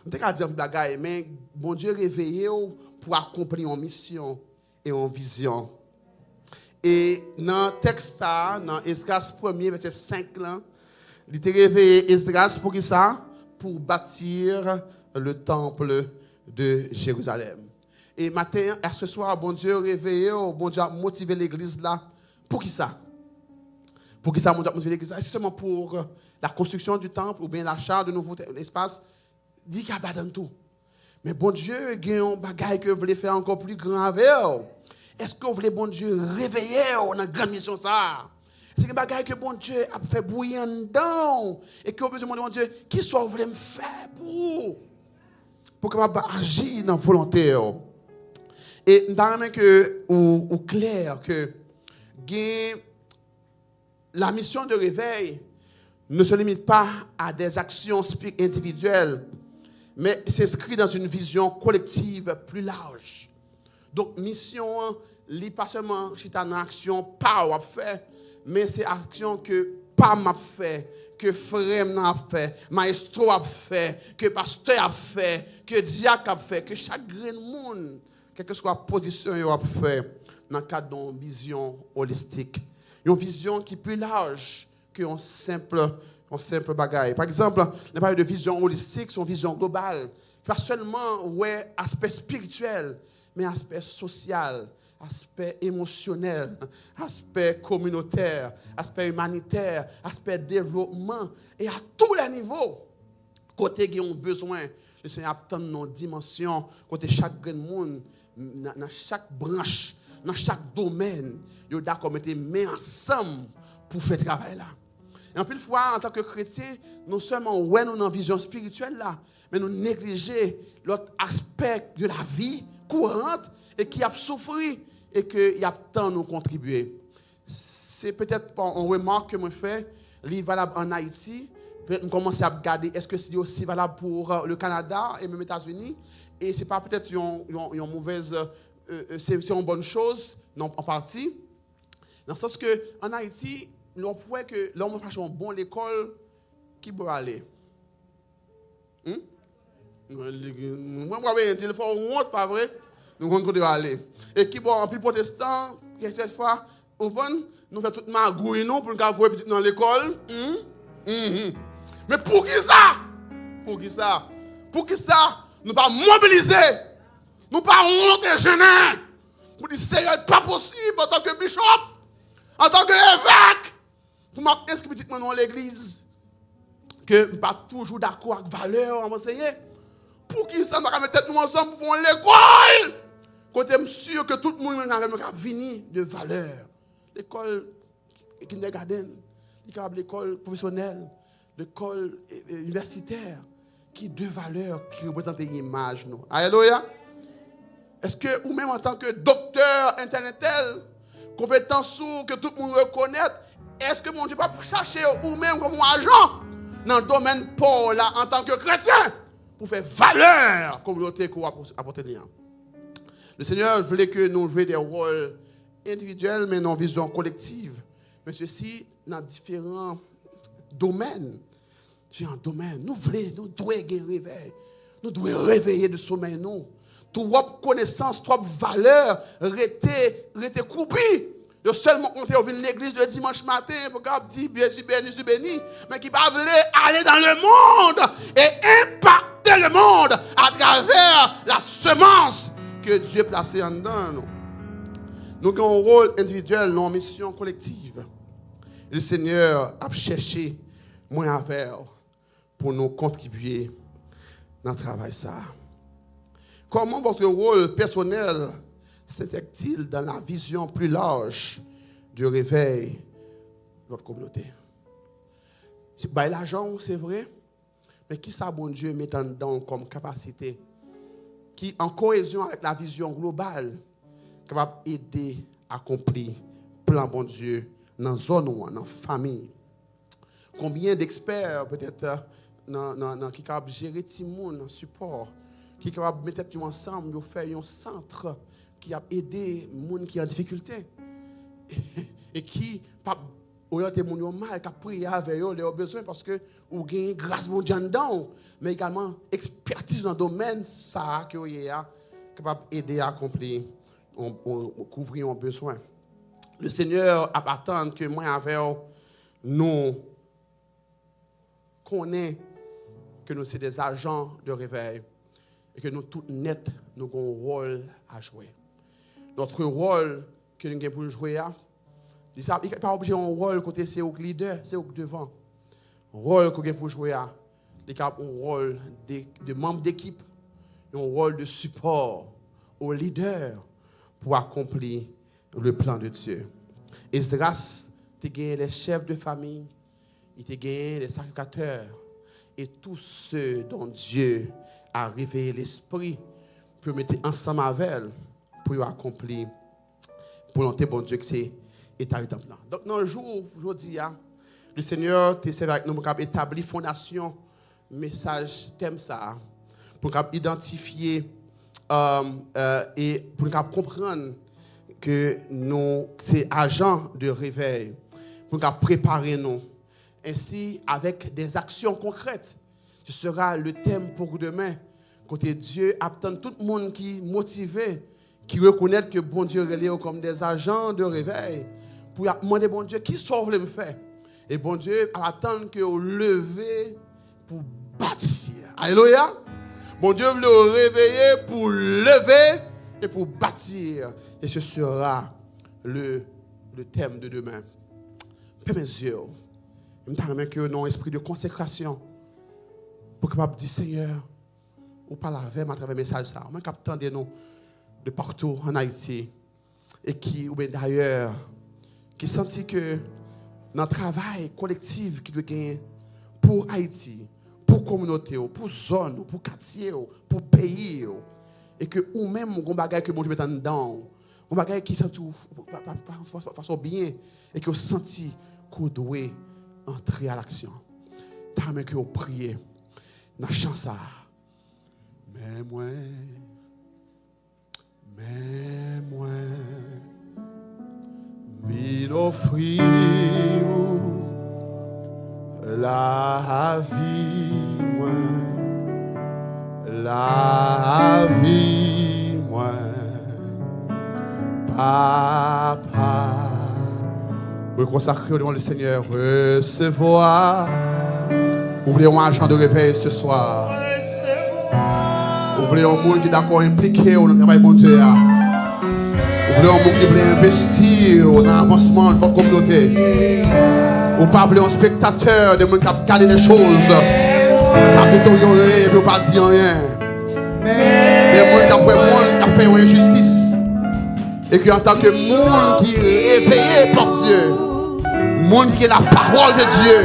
On ne peut pas dire bagaille, mais bon Dieu réveille pour accomplir une mission et une vision. Et dans le texte, dans Esdras 1er, verset 5, là, il était réveillé Esdras pour qui ça? Pour bâtir le temple de Jérusalem. Et matin, ce soir, bon Dieu réveillé, bon Dieu a motivé l'église là. Pour qui ça? Pour qui ça, bon Dieu a motivé l'église là? Est-ce seulement pour la construction du temple ou bien l'achat de nouveaux espaces? Dit qu'il y a pas dans tout. Mais bon Dieu, il y a un bagage que vous voulez faire encore plus grand avec vous. Est-ce que vous voulez, bon Dieu, réveiller dans la grande mission ça? C'est un bagage que bon Dieu a fait bouillir dedans. Et que vous besoin de bon Dieu, qui soit vous voulez me faire pour que je agisse dans la volonté. Et nous avons que ou clair que la mission de réveil ne se limite pas à des actions individuelles, mais s'inscrit dans une vision collective plus large. Donc, mission, n'est pas seulement une action pas fait, mais c'est action que pas m'a fait, que frère m'a fait, maestro a fait, que pasteur a fait, que diacre a fait, que chaque grain de monde, quelle que soit la position qu'il a fait, dans le cadre d'une vision holistique. Une vision qui est plus large qu'un simple bagaille. Par exemple, on parle de vision holistique, c'est une vision globale. Pas seulement aspect spirituel, mais aspect social, aspect émotionnel, aspect communautaire, aspect humanitaire, aspect développement, et à tous les niveaux. Côté qui ont besoin, le Seigneur attend nos dimensions, côté chaque monde, dans chaque branche, dans chaque domaine, ils ont d'accord mettre main ensemble pour faire ce travail là. Et en plus de fois, en tant que chrétien, non seulement nous avons une vision spirituelle là, mais nous négligeons l'autre aspect de la vie courante et qui a souffert et qui a tant nous contribuer. C'est peut-être pas une remarque que je fais, qui est valable en Haïti. Peut-être commence à regarder est-ce que c'est aussi valable pour le Canada et même les États-Unis. Et ce n'est pas peut-être une mauvaise, c'est une bonne chose, non, en partie. Dans le sens qu'en Haïti, on pourrait que l'homme fasse une bonne école qui peut aller. Moi, il faut honte, pas vrai? Nous allons aller. Et qui bon, en plus protestant, cette fois, nous faisons toute magouille pour nous voir petit dans l'école. Mais pour qui ça? Pour qui ça? Pour qui ça? Nous pas mobiliser. Nous pas honte et gêner. Pour dire c'est pas possible en tant que bishop, en tant qu'évêque, pour m'inscrire dans l'église, que je ne suis pas toujours d'accord avec valeur à m'enseigner. Pour qui ça, nous allons mettre nous ensemble pour l'école? Côté je suis sûr que tout le monde va venir de valeur. L'école kindergarten, l'école professionnelle, l'école universitaire, qui est de valeur, qui représente l'image. Alléluia. Est-ce que, ou même en tant que docteur internetel, compétence que tout le monde reconnaît, est-ce que mon Dieu va chercher ou même comme un agent dans le domaine pour là, en tant que chrétien, pour faire valeur communauté qu'on apporter lien? Le Seigneur voulait que nous jouions des rôles individuels, mais non vision collective. Mais ceci dans différents domaines. Nous devons réveiller. Nous devons réveiller de sommeil, nous. Trop connaissance, trop valeur, rester coupé. Le seul moment où on vient à l'église le dimanche matin, pour dire bien, je suis béni, mais qui va aller dans le monde et impacter le monde à travers la semence que Dieu a placée en dedans. Nous avons un rôle individuel, non mission collective. Et le Seigneur a cherché moi avec pour nous contribuer dans le travail ça. Comment votre rôle personnel s'intègre-t-il dans la vision plus large du réveil de votre communauté? C'est l'argent, c'est vrai, mais qui ça, bon Dieu, met en dedans comme capacité, qui en cohésion avec la vision globale, capable d'aider à accomplir le plan, bon Dieu, dans la zone ou dans la famille. Combien d'experts, peut-être, qui capable de gérer tout le monde, dans le support, qui est capable de mettre tout ensemble, de faire un centre qui a aidé les gens qui sont en difficulté. Et qui pas orienter les gens mal, qui a prié avec eux leurs besoins parce que vous avez grâce mondiale dedans, mais également expertise dans le domaine ça que vous avez capable d'aider à accomplir, couvrir un besoin. Le Seigneur attend que moi avec nous connaissons que nous sommes des agents de réveil et que nous tous net nous avons un rôle à jouer. Notre rôle que nous avons pour jouer, il n'est pas obligé d'un rôle côté c'est au leader, c'est au devant. Le rôle que nous avons pour jouer, il y a un rôle de membre d'équipe, un rôle de support au leader pour accomplir le plan de Dieu. Esdras, il a gagné les chefs de famille, il a gagné les sacrificateurs et tous ceux dont Dieu a réveillé l'esprit pour mettre ensemble avec elle pour accomplir pour l'entrée bon Dieu que c'est établi dans le plan. Donc dans le jour aujourd'hui, le Seigneur te servi avec nous pour établir fondation message thème ça pour identifier et pour comprendre que nous c'est agents de réveil pour préparer nous ainsi avec des actions concrètes. Ce sera le thème pour demain. Côté Dieu attend tout le monde qui est motivé, qui reconnaît que bon Dieu relève comme des agents de réveil pour demander bon Dieu qui sauve le faire. Et bon Dieu attend que vous levez pour bâtir. Alléluia. Bon Dieu veut le réveiller pour lever et pour bâtir. Et ce sera le thème de demain. Fais mes yeux. Je me que non esprit de consécration pour capable dire Seigneur, ou parler avec moi à travers le message ça. Moi capable de nous de partout en Haïti et qui ou bien d'ailleurs qui sentit que dans le travail collectif qui doit gagner pour Haïti, pour communauté, pour zone, pour quartier, pour pays et que ou même on bagaille que bon Dieu met en dedans, on bagaille qui sent tout façon bien et que vous senti qu'on doit entrer à l'action. Tant que vous priez dans la chance ça. Mais moi m'il offrit la vie moi papa vous consacrez devant le Seigneur recevoir. Vous voulez un agent de réveil ce soir. Vous voulez un monde qui est d'accord impliqué dans le travail de Dieu. Vous voulez un monde qui veut investir dans l'avancement de votre communauté. Vous ne pas voulez un spectateur de monde qui a gardé les choses, qui a détérioré et qui ne pas dire rien. Des monde qui a fait une injustice. Et qui en tant que monde qui est réveillé par Dieu, monde qui est la parole de Dieu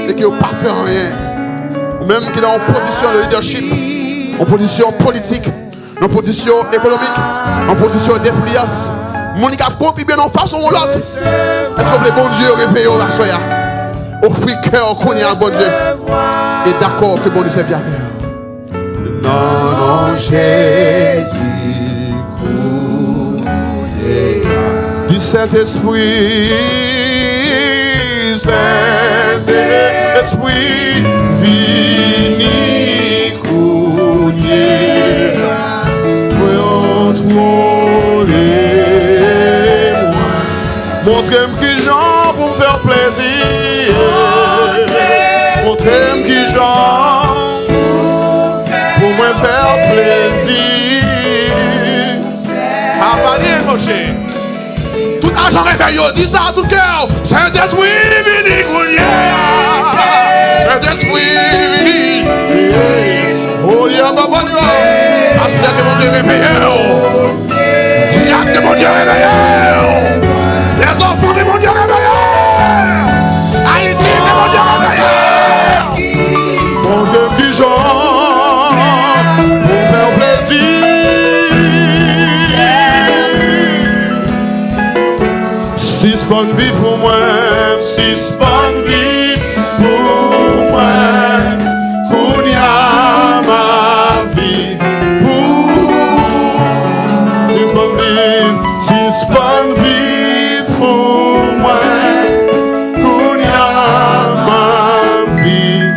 et qui n'a pas fait rien. Ou même qui est en position de leadership, en position politique, en position économique, en position d'influence. Monde qui a compris bien en façon ou l'autre. Est-ce que vous voulez bon Dieu réveiller au soya? Offrir cœur qu'on est à bon Dieu. Et d'accord que bon Dieu s'est bien. Non, Jésus. Du Saint-Esprit, Saint-Esprit, vini cougner, montrez-moi qui j'en pour me faire plaisir, montrez-moi qui j'en pour me faire plaisir. Avalez, mon cher. Tout agent réveil, dis ça à tout cœur. Saint-Esprit, vini, Saint-Esprit, vini. Oh, il y a pas bon Dieu. Assurez que mon Dieu réveille. Diacre de mon Dieu réveille. Les enfants de mon Dieu réveille. Haïti de mon Dieu réveille. Mon Dieu qui chante pour faire plaisir. Six bonnes vies pour moi, six bonnes vies pour moi. Kounia ma vie pour six bonnes vies pour moi. Kounia ma vie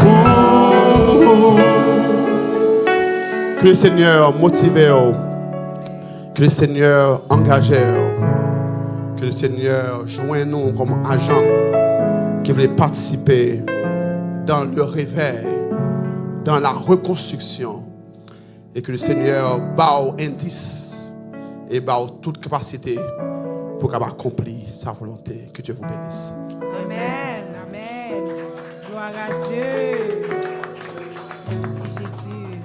pour. Que le Seigneur motive, que le Seigneur engage, que le Seigneur joigne nous comme agents qui voulaient participer dans le réveil, dans la reconstruction, et que le Seigneur bat indice et bat toute capacité pour accomplir sa volonté. Que Dieu vous bénisse. Amen, amen. Gloire à Dieu. Merci Jésus.